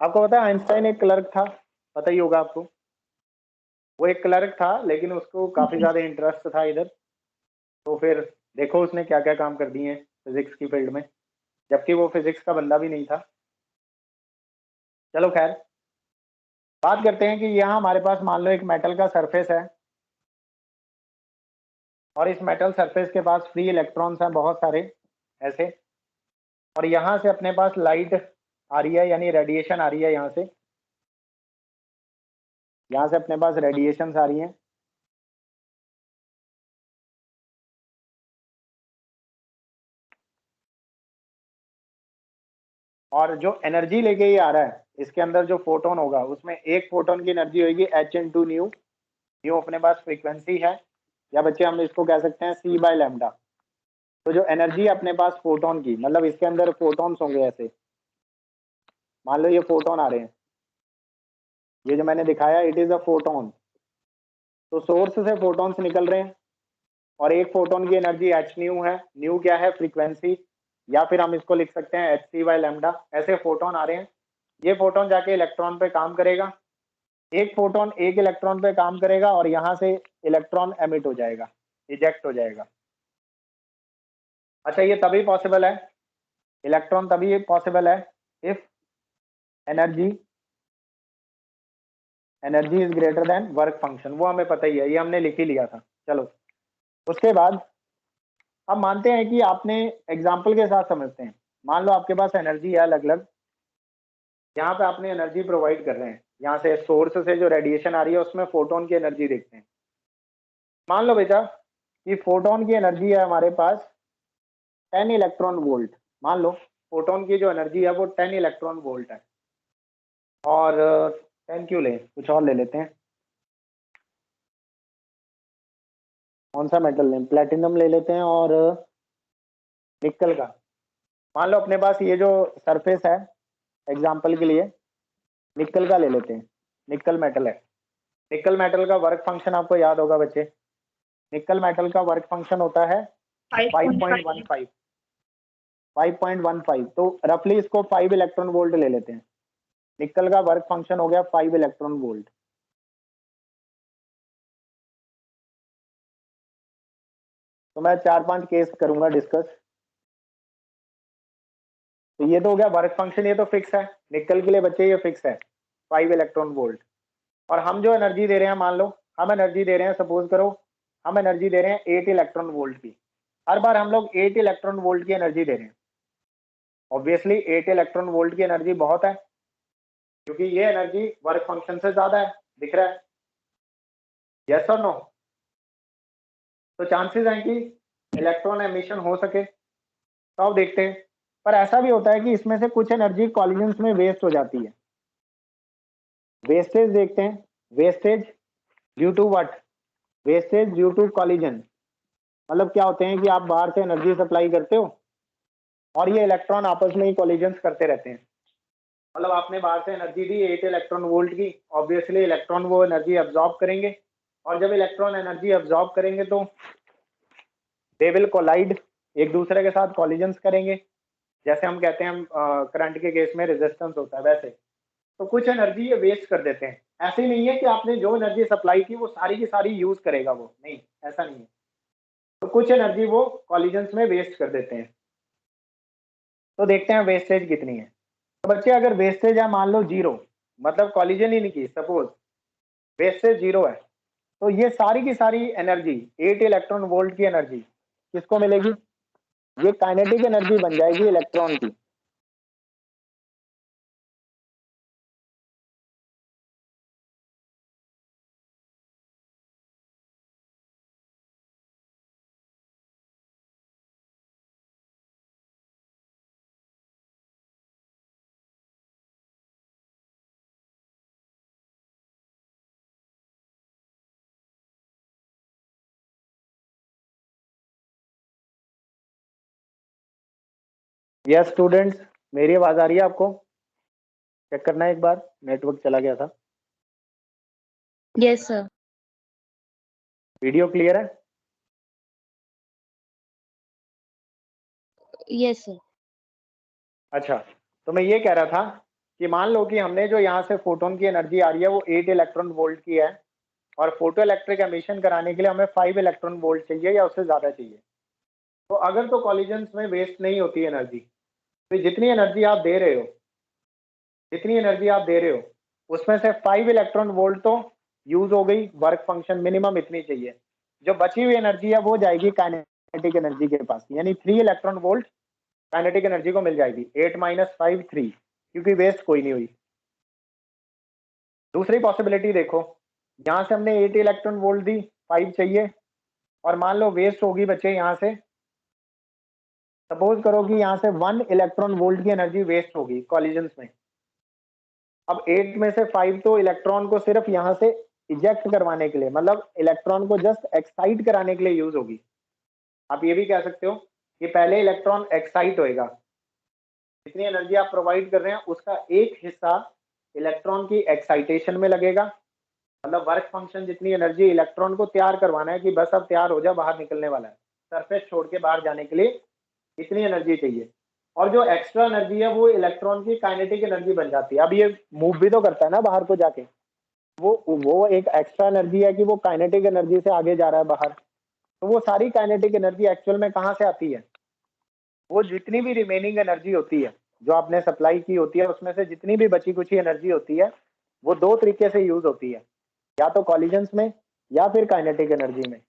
आपको पता है आइंस्टाइन एक क्लर्क था, पता ही होगा आपको। वो एक क्लर्क था, लेकिन उसको काफी ज्यादा इंटरेस्ट था इधर, तो फिर देखो उसने क्या क्या काम कर दिए हैं फिजिक्स की फील्ड में, जबकि वो फिजिक्स का बंदा भी नहीं था। चलो खैर, बात करते हैं कि यहाँ हमारे पास मान लो एक मेटल का सरफेस है, और इस मेटल सरफेस के पास फ्री इलेक्ट्रॉन्स हैं बहुत सारे ऐसे, और यहाँ से अपने पास लाइट आ रही है, यानी रेडिएशन आ रही है यहाँ से, यहाँ से अपने पास रेडिएशन आ रही हैं। और जो एनर्जी लेके ये आ रहा है, इसके अंदर जो फोटोन होगा उसमें एक फोटोन की एनर्जी होगी h into nu. Nu अपने पास फ्रीक्वेंसी है, या बच्चे हम इसको कह सकते हैं सी बाय लैम्डा। तो जो एनर्जी अपने पास फोटोन की, मतलब इसके अंदर फोटोन्स होंगे ऐसे, मान लो ये फोटोन आ रहे हैं, ये जो मैंने दिखाया इट इज अ फोटोन। तो सोर्स से फोटोन्स निकल रहे हैं, और एक फोटोन की एनर्जी एच न्यू है। न्यू क्या है? फ्रीक्वेंसी, या फिर हम इसको लिख सकते हैं एच सी बाय लैम्डा। ऐसे फोटोन आ रहे हैं, ये फोटोन जाके इलेक्ट्रॉन पे काम करेगा, एक फोटोन एक इलेक्ट्रॉन पे काम करेगा, और यहाँ से इलेक्ट्रॉन एमिट हो जाएगा, इजेक्ट हो जाएगा। अच्छा, ये तभी पॉसिबल है, इलेक्ट्रॉन तभी पॉसिबल है if energy energy is greater than work function. वो हमें पता ही है, ये हमने लिख ही लिया था। चलो, उसके बाद अब मानते हैं कि आपने एग्जाम्पल के साथ समझते हैं। मान लो आपके पास एनर्जी है अलग अलग, यहाँ पे आपने एनर्जी प्रोवाइड कर रहे हैं, यहाँ से सोर्स से जो रेडिएशन आ रही है उसमें फोटोन की एनर्जी देखते हैं। मान लो बेटा कि फोटोन की एनर्जी है हमारे पास 10 इलेक्ट्रॉन वोल्ट। मान लो फोटोन की जो एनर्जी है वो 10 इलेक्ट्रॉन वोल्ट है, और 10 क्यों लें, कुछ और ले लेते हैं। कौन सा मेटल लें? प्लेटिनम ले लेते हैं, और निकल का। मान लो अपने पास ये जो सरफेस है, एग्जाम्पल के लिए निकल का ले लेते हैं, निकल मेटल है। निकल मेटल का वर्क फंक्शन आपको याद होगा बच्चे, निकल मेटल का वर्क फंक्शन होता है 5.15। 5.15, तो रफली इसको 5 इलेक्ट्रॉन वोल्ट ले लेते हैं। निकल का वर्क फंक्शन हो गया 5 इलेक्ट्रॉन वोल्ट। तो मैं 4-5 केस करूंगा डिस्कस। तो ये तो हो गया वर्क फंक्शन, ये तो फिक्स है निकल के लिए बच्चे, ये फिक्स है 5 इलेक्ट्रॉन वोल्ट। और हम जो एनर्जी दे रहे हैं, मान लो हम एनर्जी दे रहे हैं, सपोज करो हम एनर्जी दे रहे हैं 8 इलेक्ट्रॉन वोल्ट की। हर बार हम लोग 8 इलेक्ट्रॉन वोल्ट की एनर्जी दे रहे हैं। ऑब्वियसली 8 इलेक्ट्रॉन वोल्ट की एनर्जी बहुत है, क्योंकि ये एनर्जी वर्क फंक्शन से ज्यादा है, दिख रहा है? यस और नो? तो चांसेस हैं कि इलेक्ट्रॉन एमिशन हो सके। तो अब देखते हैं, पर ऐसा भी होता है कि इसमें से कुछ एनर्जी कॉलिजन्स में वेस्ट हो जाती है। वेस्टेज देखते हैं, wastage due to what? Wastage due to collision. मतलब क्या होते हैं कि आप बाहर से एनर्जी सप्लाई करते हो, और ये इलेक्ट्रॉन आपस में ही कॉलिजन्स करते रहते हैं। मतलब आपने बाहर से एनर्जी दी 8 इलेक्ट्रॉन वोल्ट की, ऑब्वियसली इलेक्ट्रॉन वो एनर्जी अब्जॉर्ब करेंगे, और जब इलेक्ट्रॉन एनर्जी अब्जॉर्ब करेंगे तो दे विल कोलाइड, एक दूसरे के साथ कॉलिजन्स करेंगे। जैसे हम कहते हैं करंट के केस में रेजिस्टेंस होता है, वैसे तो कुछ एनर्जी ये वेस्ट कर देते हैं। ऐसे ही नहीं है कि आपने जो एनर्जी सप्लाई की वो सारी की सारी यूज करेगा, वो नहीं, ऐसा नहीं है। तो कुछ एनर्जी वो कॉलिजन्स में वेस्ट कर देते हैं। तो देखते हैं वेस्टेज कितनी है। तो बच्चे अगर वेस्टेज है मान लो 0, मतलब कॉलिजन ही नहीं की, सपोज वेस्टेज 0 है, तो ये सारी की सारी एनर्जी 8 इलेक्ट्रॉन वोल्ट की एनर्जी किसको मिलेगी? ये काइनेटिक एनर्जी बन जाएगी इलेक्ट्रॉन की। यस स्टूडेंट्स, मेरी आवाज आ रही है आपको? चेक करना है एक बार, नेटवर्क चला गया था। Yes sir. वीडियो क्लियर है? Yes sir. अच्छा, तो मैं ये कह रहा था कि मान लो कि हमने जो यहाँ से फोटोन की एनर्जी आ रही है वो 8 इलेक्ट्रॉन वोल्ट की है, और फोटो इलेक्ट्रिक एमिशन कराने के लिए हमें 5 इलेक्ट्रॉन वोल्ट चाहिए या उससे ज्यादा चाहिए। तो अगर तो कॉलिजन्स में वेस्ट नहीं होती एनर्जी, तो जितनी एनर्जी आप दे रहे हो, जितनी एनर्जी आप दे रहे हो उसमें से 5 इलेक्ट्रॉन वोल्ट तो यूज हो गई, वर्क फंक्शन मिनिमम इतनी चाहिए। जो बची हुई एनर्जी है वो जाएगी काइनेटिक एनर्जी के पास, यानी 3 इलेक्ट्रॉन वोल्ट काइनेटिक एनर्जी को मिल जाएगी। 8 माइनस 5 3, क्योंकि वेस्ट कोई नहीं हुई। दूसरी पॉसिबिलिटी देखो, यहाँ से हमने 8 इलेक्ट्रॉन वोल्ट दी, 5 चाहिए, और मान लो वेस्ट होगी बच्चे यहाँ से, सपोज करो कि यहाँ से 1 इलेक्ट्रॉन वोल्ट की एनर्जी वेस्ट होगी कॉलिजन्स में। अब 8 में से 5 तो इलेक्ट्रॉन को सिर्फ यहाँ से इजेक्ट करवाने के लिए, मतलब इलेक्ट्रॉन को जस्ट एक्साइट कराने के लिए यूज होगी। आप ये भी कह सकते हो कि पहले इलेक्ट्रॉन एक्साइट होएगा, जितनी एनर्जी आप प्रोवाइड कर रहे हैं उसका एक हिस्सा इलेक्ट्रॉन की एक्साइटेशन में लगेगा, मतलब वर्क फंक्शन जितनी एनर्जी इलेक्ट्रॉन को तैयार करवाना है कि बस अब तैयार हो जा, बाहर निकलने वाला है, सरफेस छोड़ के बाहर जाने के लिए इतनी एनर्जी चाहिए। और जो एक्स्ट्रा एनर्जी है वो इलेक्ट्रॉन की काइनेटिक एनर्जी बन जाती है। अब ये मूव भी तो करता है ना बाहर को जाके, वो एक एक्स्ट्रा एनर्जी है कि वो काइनेटिक एनर्जी से आगे जा रहा है बाहर। तो वो सारी काइनेटिक एनर्जी एक्चुअल में कहाँ से आती है? वो जितनी भी रिमेनिंग एनर्जी होती है जो आपने सप्लाई की होती है, उसमें से जितनी भी बची कुछ एनर्जी होती है वो दो तरीके से यूज होती है, या तो कॉलिजन्स में या फिर काइनेटिक एनर्जी में।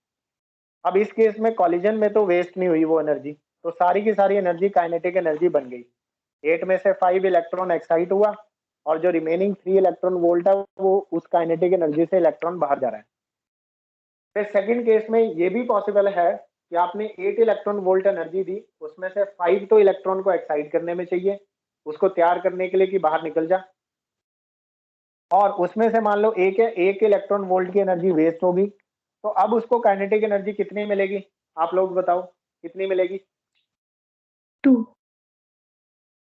अब इस केस में कॉलिजन में तो वेस्ट नहीं हुई वो एनर्जी, तो सारी की सारी एनर्जी काइनेटिक एनर्जी बन गई। 8 में से 5 इलेक्ट्रॉन एक्साइट हुआ, और जो रिमेनिंग 3 इलेक्ट्रॉन वोल्ट है वो उस काइनेटिक एनर्जी से इलेक्ट्रॉन बाहर जा रहा है। फिर सेकंड केस में ये भी पॉसिबल है कि आपने 8 इलेक्ट्रॉन वोल्ट एनर्जी दी, उसमें से 5 तो इलेक्ट्रॉन को एक्साइट करने में चाहिए, उसको तैयार करने के लिए कि बाहर निकल जा, और उसमें से मान लो एक इलेक्ट्रॉन वोल्ट की एनर्जी वेस्ट होगी। तो अब उसको काइनेटिक एनर्जी कितनी मिलेगी? आप लोग बताओ कितनी मिलेगी? 2।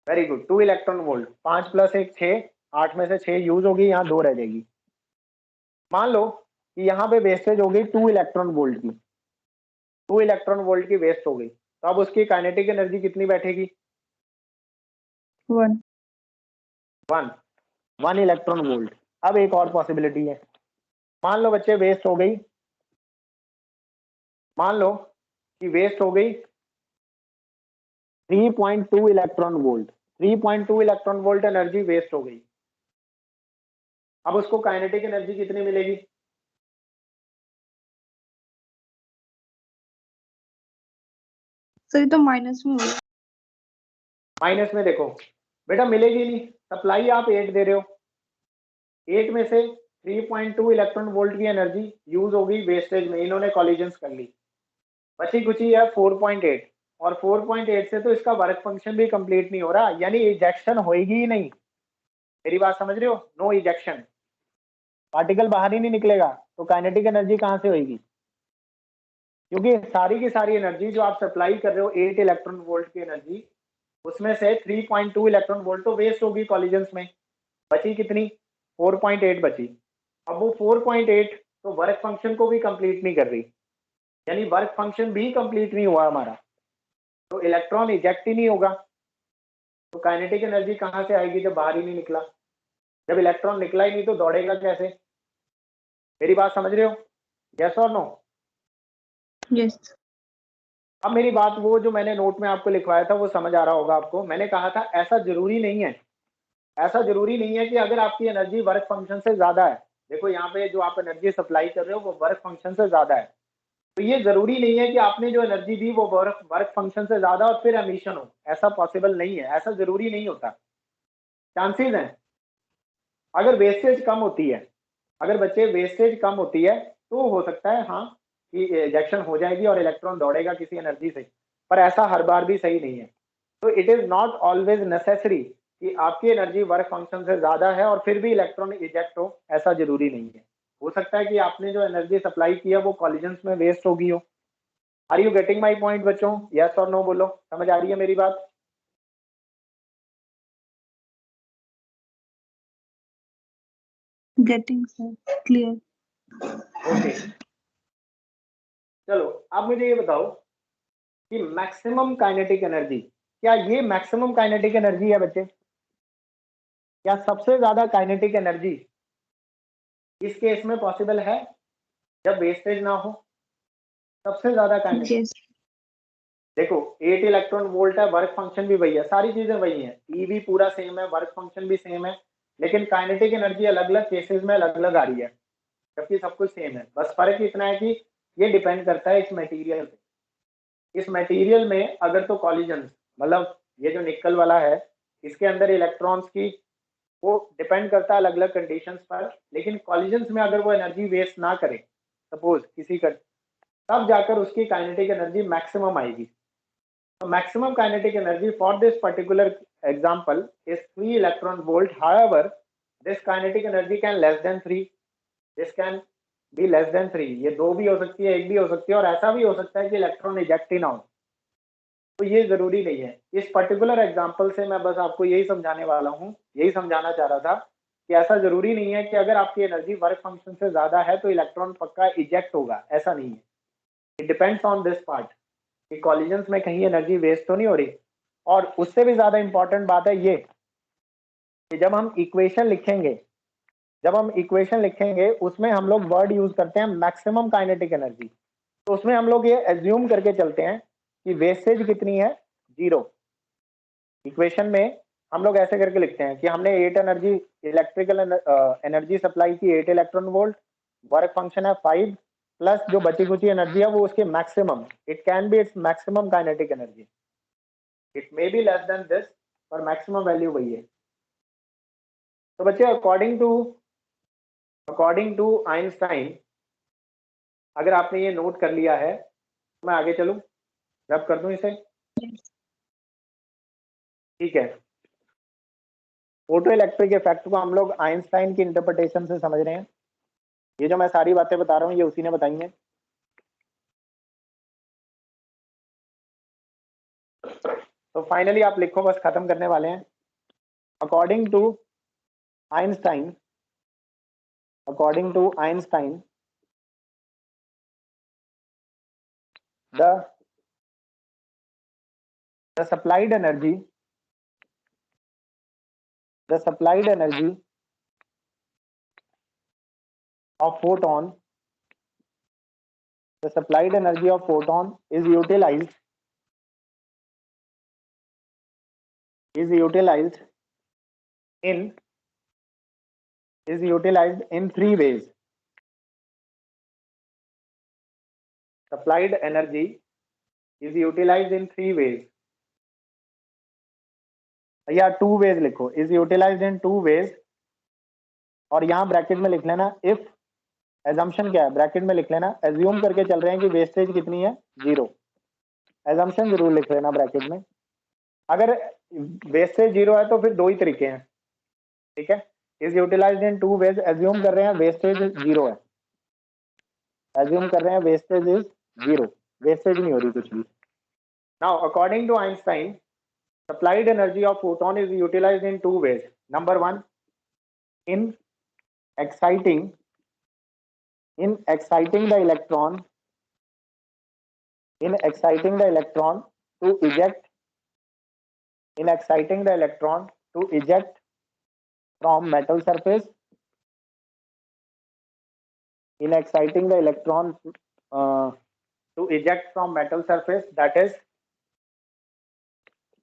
Very good, 2 electron volt. 5 plus 1 6, 8 में से 6 यूज होगी, यहाँ 2 रह जाएगी। मान लो कि यहाँ पे वेस्टेज हो गई 2 इलेक्ट्रॉन वोल्ट की, 2 इलेक्ट्रॉन वोल्ट की वेस्ट हो गई, तो अब उसकी काइनेटिक एनर्जी कितनी बैठेगी? 1। 1 इलेक्ट्रॉन वोल्ट। अब एक और पॉसिबिलिटी है, मान लो बच्चे वेस्ट हो गई, मान लो कि वेस्ट हो गई 3.2 electron volt. 3.2 electron volt energy waste हो गई। अब उसको काइनेटिक एनर्जी कितनी मिलेगी? सर ये तो माइनस में होगा। माइनस में देखो बेटा, मिलेगी नहीं, सप्लाई आप 8 दे रहे हो, 8 में से 3.2 इलेक्ट्रॉन वोल्ट की एनर्जी यूज हो गई वेस्टेज में, इन्होंने कॉलिजन्स कर ली, बची कुची है 4.8, और 4.8 से तो इसका वर्क फंक्शन भी कंप्लीट नहीं हो रहा, यानी इजेक्शन होएगी ही नहीं। मेरी बात समझ रहे हो? नो इजेक्शन, पार्टिकल बाहर ही नहीं निकलेगा, तो काइनेटिक एनर्जी कहाँ से होगी? क्योंकि सारी की सारी एनर्जी जो आप सप्लाई कर रहे हो 8 इलेक्ट्रॉन वोल्ट की एनर्जी, उसमें से 3.2 इलेक्ट्रॉन वोल्ट तो वेस्ट होगी कॉलिजन्स में, बची कितनी? 4.8 बची। अब वो 4.8 तो वर्क फंक्शन को भी कंप्लीट नहीं कर रही, यानी वर्क फंक्शन भी कंप्लीट नहीं हुआ हमारा, तो इलेक्ट्रॉन इजेक्ट ही नहीं होगा, तो काइनेटिक एनर्जी कहाँ से आएगी जब बाहर ही नहीं निकला? जब इलेक्ट्रॉन निकला ही नहीं तो दौड़ेगा कैसे? मेरी बात समझ रहे हो? यस और नो? यस। अब मेरी बात वो जो मैंने नोट में आपको लिखवाया था वो समझ आ रहा होगा आपको। मैंने कहा था ऐसा जरूरी नहीं है ऐसा जरूरी नहीं है कि अगर आपकी एनर्जी वर्क फंक्शन से ज्यादा है, देखो यहाँ पे जो आप एनर्जी सप्लाई कर रहे हो वो वर्क फंक्शन से ज्यादा है, तो ये जरूरी नहीं है कि आपने जो एनर्जी दी वो वर्क फंक्शन से ज्यादा और फिर एमिशन हो, ऐसा पॉसिबल नहीं है, ऐसा जरूरी नहीं होता। चांसेस हैं, अगर वेस्टेज कम होती है, अगर बच्चे वेस्टेज कम होती है तो हो सकता है हाँ कि इजेक्शन हो जाएगी और इलेक्ट्रॉन दौड़ेगा किसी एनर्जी से, पर ऐसा हर बार भी सही नहीं है। तो it is not always necessary कि आपकी एनर्जी वर्क फंक्शन से ज्यादा है और फिर भी इलेक्ट्रॉन इजेक्ट हो, ऐसा जरूरी नहीं है। हो सकता है कि आपने जो एनर्जी सप्लाई किया वो कॉलिजन्स में वेस्ट होगी हो। Are you getting my point बच्चों? यस और नो बोलो, समझ आ रही है मेरी बात? Getting sir, clear. ओके चलो अब मुझे ये बताओ कि मैक्सिमम काइनेटिक एनर्जी, क्या ये मैक्सिमम काइनेटिक एनर्जी है बच्चे? क्या सबसे ज्यादा काइनेटिक एनर्जी इस केस में पॉसिबल है जब वेस्टेज ना हो? सबसे ज्यादा काइनेटिक, यस। देखो 8 इलेक्ट्रॉन वोल्ट है, वर्क फंक्शन भी वही है, सारी चीजें वही हैं, ई भी पूरा सेम है, वर्क फंक्शन भी सेम है, लेकिन काइनेटिक एनर्जी अलग अलग केसेस में अलग अलग आ रही है, जबकि सब कुछ सेम है। बस फर्क इतना है कि ये डिपेंड करता है इस मटेरियल पे। इस मटेरियल में अगर तो कॉलिजन, मतलब ये जो निकल वाला है इसके अंदर इलेक्ट्रॉन्स की, वो डिपेंड करता है अलग अलग कंडीशंस पर, लेकिन कॉलिजन्स में अगर वो एनर्जी वेस्ट ना करे सपोज किसी का, तब जाकर उसकी काइनेटिक एनर्जी मैक्सिमम आएगी। तो maximum kinetic energy for this particular example is 3 electron volt. However, this kinetic energy can less than 3, this can be less than 3, ये दो भी हो सकती है, एक भी हो सकती है, और ऐसा भी हो सकता है कि इलेक्ट्रॉन इजेक्ट ही ना हो, तो ये जरूरी नहीं है। इस पर्टिकुलर एग्जांपल से मैं बस आपको यही समझाने वाला हूँ, यही समझाना चाह रहा था कि ऐसा जरूरी नहीं है कि अगर आपकी एनर्जी वर्क फंक्शन से ज्यादा है तो इलेक्ट्रॉन पक्का इजेक्ट होगा, ऐसा नहीं है। It depends on this part कि कॉलिजन्स में कहीं एनर्जी वेस्ट तो नहीं हो रही। और उससे भी ज्यादा इंपॉर्टेंट बात है ये कि जब हम इक्वेशन लिखेंगे, जब हम इक्वेशन लिखेंगे उसमें हम लोग वर्ड यूज करते हैं मैक्सिमम काइनेटिक एनर्जी, तो उसमें हम लोग ये एज्यूम करके चलते हैं कि वेस्टेज कितनी है, 0। इक्वेशन में हम लोग ऐसे करके लिखते हैं कि हमने 8 एनर्जी इलेक्ट्रिकल एनर्जी सप्लाई की 8 इलेक्ट्रॉन वोल्ट, वर्क फंक्शन है 5, प्लस जो बची कुची एनर्जी है वो उसके maximum, it can be its maximum kinetic energy, it may be less than this, पर मैक्सिमम वैल्यू वही है। तो बच्चे अकॉर्डिंग टू आइंस्टाइन, अगर आपने ये नोट कर लिया है तो मैं आगे चलूं, रब कर दूं इसे, ठीक है। फोटो इलेक्ट्रिक इफेक्ट को हम लोग आइंस्टाइन की इंटरप्रिटेशन से समझ रहे हैं, ये जो मैं सारी बातें बता रहा हूँ ये उसी ने बताई हैं। तो फाइनली आप लिखो, बस खत्म करने वाले हैं। According to Einstein, according to Einstein the supplied energy, the supplied energy of photon, the supplied energy of photon is utilized in three ways. Supplied energy is utilized in three ways, या two ways लिखो, is utilized in two ways, और यहाँ bracket में लिख लेना if, assumption क्या है bracket में लिख लेना, एज्यूम करके चल रहे हैं कि वेस्टेज कितनी है, 0, एजम्पशन जरूर लिख लेना ब्रैकेट में। अगर वेस्टेज 0 है तो फिर दो ही तरीके हैं, ठीक है। Is utilised in two ways, assume कर रहे हैं वेस्टेज 0 है, एज्यूम कर रहे हैं वेस्टेज इज 0, वेस्टेज नहीं हो रही कुछ भी। Now according to Einstein, supplied energy of photon is utilized in two ways. Number one, in exciting the electron, in exciting the electron to eject, in exciting the electron to eject from metal surface, in exciting the electron to eject from metal surface, that is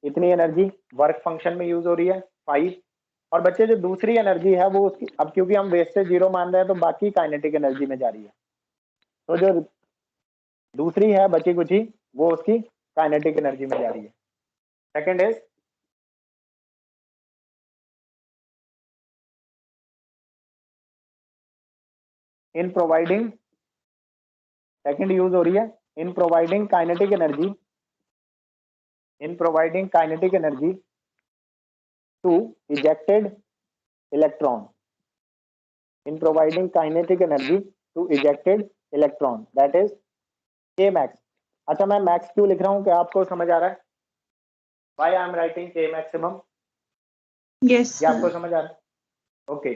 इतनी energy work function में use हो रही है 5, और बच्चे जो दूसरी energy है वो उसकी, अब क्योंकि हम वेस्टेज 0 मान रहे हैं तो बाकी काइनेटिक एनर्जी में जा रही है, तो जो दूसरी है बची कुची वो उसकी काइनेटिक एनर्जी में जा रही है। Second is in providing, second use हो रही है in providing kinetic energy, in providing kinetic energy to ejected electron, in providing kinetic energy to ejected electron, that is k max। अच्छा मैं मैक्स क्यों लिख रहा हूँ, क्या आपको समझ आ रहा है? Why I am writing k maximum? Yes, ये आपको sir. समझ आ रहा है? ओके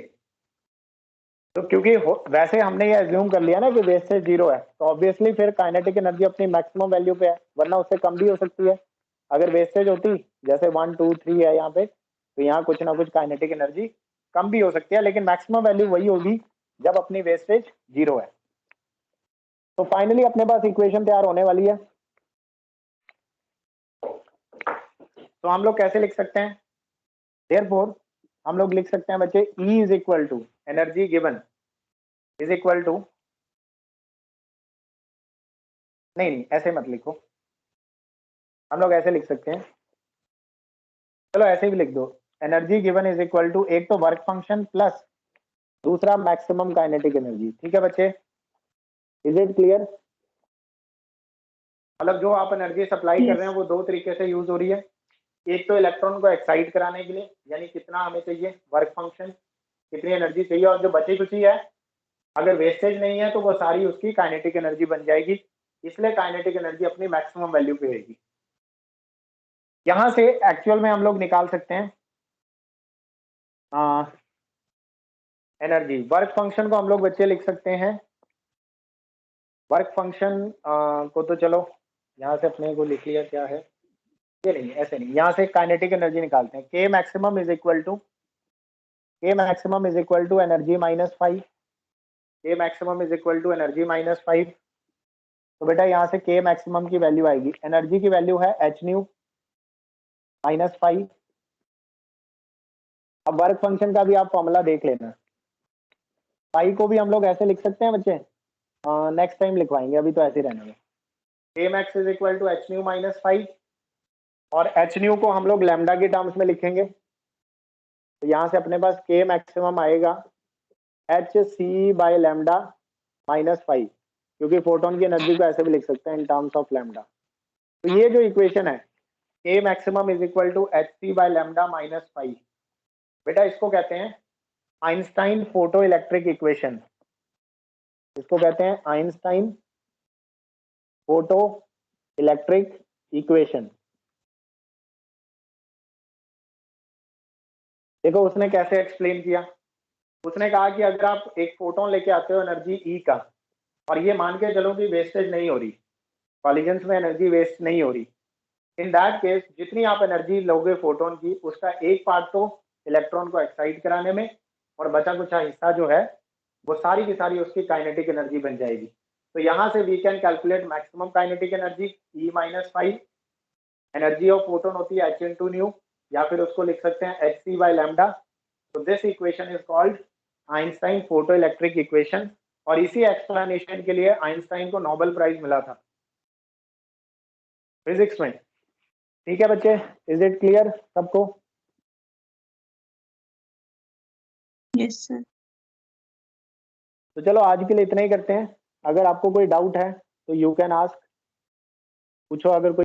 तो क्योंकि वैसे हमने ये एज्यूम कर लिया ना कि वेस्टेज 0 है, तो ऑब्वियसली फिर काइनेटिक एनर्जी अपनी मैक्सिमम वैल्यू पे है, वरना उससे कम भी हो सकती है। अगर वेस्टेज होती जैसे 1 2 3 है यहाँ पे, तो यहाँ कुछ ना कुछ काइनेटिक एनर्जी कम भी हो सकती है, लेकिन मैक्सिमम वैल्यू वही होगी जब अपनी वेस्टेज 0 है। तो फाइनली अपने पास इक्वेशन तैयार होने वाली है। तो हम लोग कैसे लिख सकते हैं? देयरफॉर हम लोग लिख सकते हैं बच्चे E is equal to energy given is equal to, नहीं ऐसे मत लिखो, हम लोग ऐसे लिख सकते हैं, चलो ऐसे भी लिख दो, energy given is equal to एक तो वर्क फंक्शन प्लस दूसरा मैक्सिमम काइनेटिक एनर्जी। ठीक है बच्चे, इज इट क्लियर? मतलब जो आप एनर्जी सप्लाई कर रहे हैं वो दो तरीके से यूज हो रही है, एक तो इलेक्ट्रॉन को एक्साइट कराने के लिए, यानी कितना हमें चाहिए वर्क फंक्शन, कितनी एनर्जी चाहिए, और जो बची कुची है अगर वेस्टेज नहीं है तो वो सारी उसकी काइनेटिक एनर्जी बन जाएगी, इसलिए काइनेटिक एनर्जी अपनी मैक्सिमम वैल्यू पे रहेगी। यहां से एक्चुअल में हम लोग निकाल सकते हैं एनर्जी। वर्क फंक्शन को हम लोग बच्चे लिख सकते हैं, वर्क फंक्शन को तो चलो यहाँ से अपने को लिख लिया, क्या है ये, नहीं ऐसे नहीं, यहाँ से काइनेटिक एनर्जी निकालते हैं, K maximum is equal to energy minus 5, K maximum is equal to energy minus 5। तो बेटा यहाँ से के मैक्सिमम की वैल्यू आएगी, एनर्जी की वैल्यू है एच न्यू माइनस 5। अब वर्क फंक्शन का भी आप फॉर्मूला देख लेना, पाई को भी हम लोग ऐसे लिख सकते हैं बच्चे, नेक्स्ट टाइम लिखवाएंगे, अभी तो ऐसे ही रहने में। K max is equal to h nu minus 5, और एच न्यू को हम लोग लैम्डा के टर्म्स में लिखेंगे, तो यहाँ से अपने पास के मैक्सिमम आएगा h c by lambda minus 5, क्योंकि फोटोन की एनर्जी को ऐसे भी लिख सकते हैं इन टर्म्स ऑफ लैम्डा। तो ये जो इक्वेशन है K maximum is equal to h c by lambda minus 5, बेटा इसको कहते हैं आइंस्टाइन फोटो इलेक्ट्रिक इक्वेशन, इसको कहते हैं आइंस्टाइन फोटो इलेक्ट्रिक इक्वेशन। देखो उसने कैसे एक्सप्लेन किया, उसने कहा कि अगर आप एक फोटोन लेके आते हो एनर्जी ई का, और ये मान के चलो कि वेस्टेज नहीं हो रही, कॉलिजन्स में एनर्जी वेस्ट नहीं हो रही, इन दैट केस जितनी आप एनर्जी लोगे फोटोन की, उसका एक पार्ट तो इलेक्ट्रॉन को एक्साइट कराने में, और बचा कुचा हिस्सा जो है वो सारी की सारी उसकी काइनेटिक एनर्जी बन जाएगी। तो यहाँ से we can calculate maximum kinetic energy E minus 5, energy of photon होती है एच इंटू न्यू, या फिर उसको लिख सकते हैं एच सी बाय लैम्डा। तो this equation is called Einstein photo electric equation, और इसी एक्सप्लेनेशन के लिए आइंस्टाइन को नोबेल प्राइज मिला था फिजिक्स में। ठीक है बच्चे, इज इट क्लियर सबको? Yes, sir. तो चलो आज के लिए इतना ही करते हैं, अगर आपको कोई डाउट है तो यू कैन आस्क, पूछो अगर कोई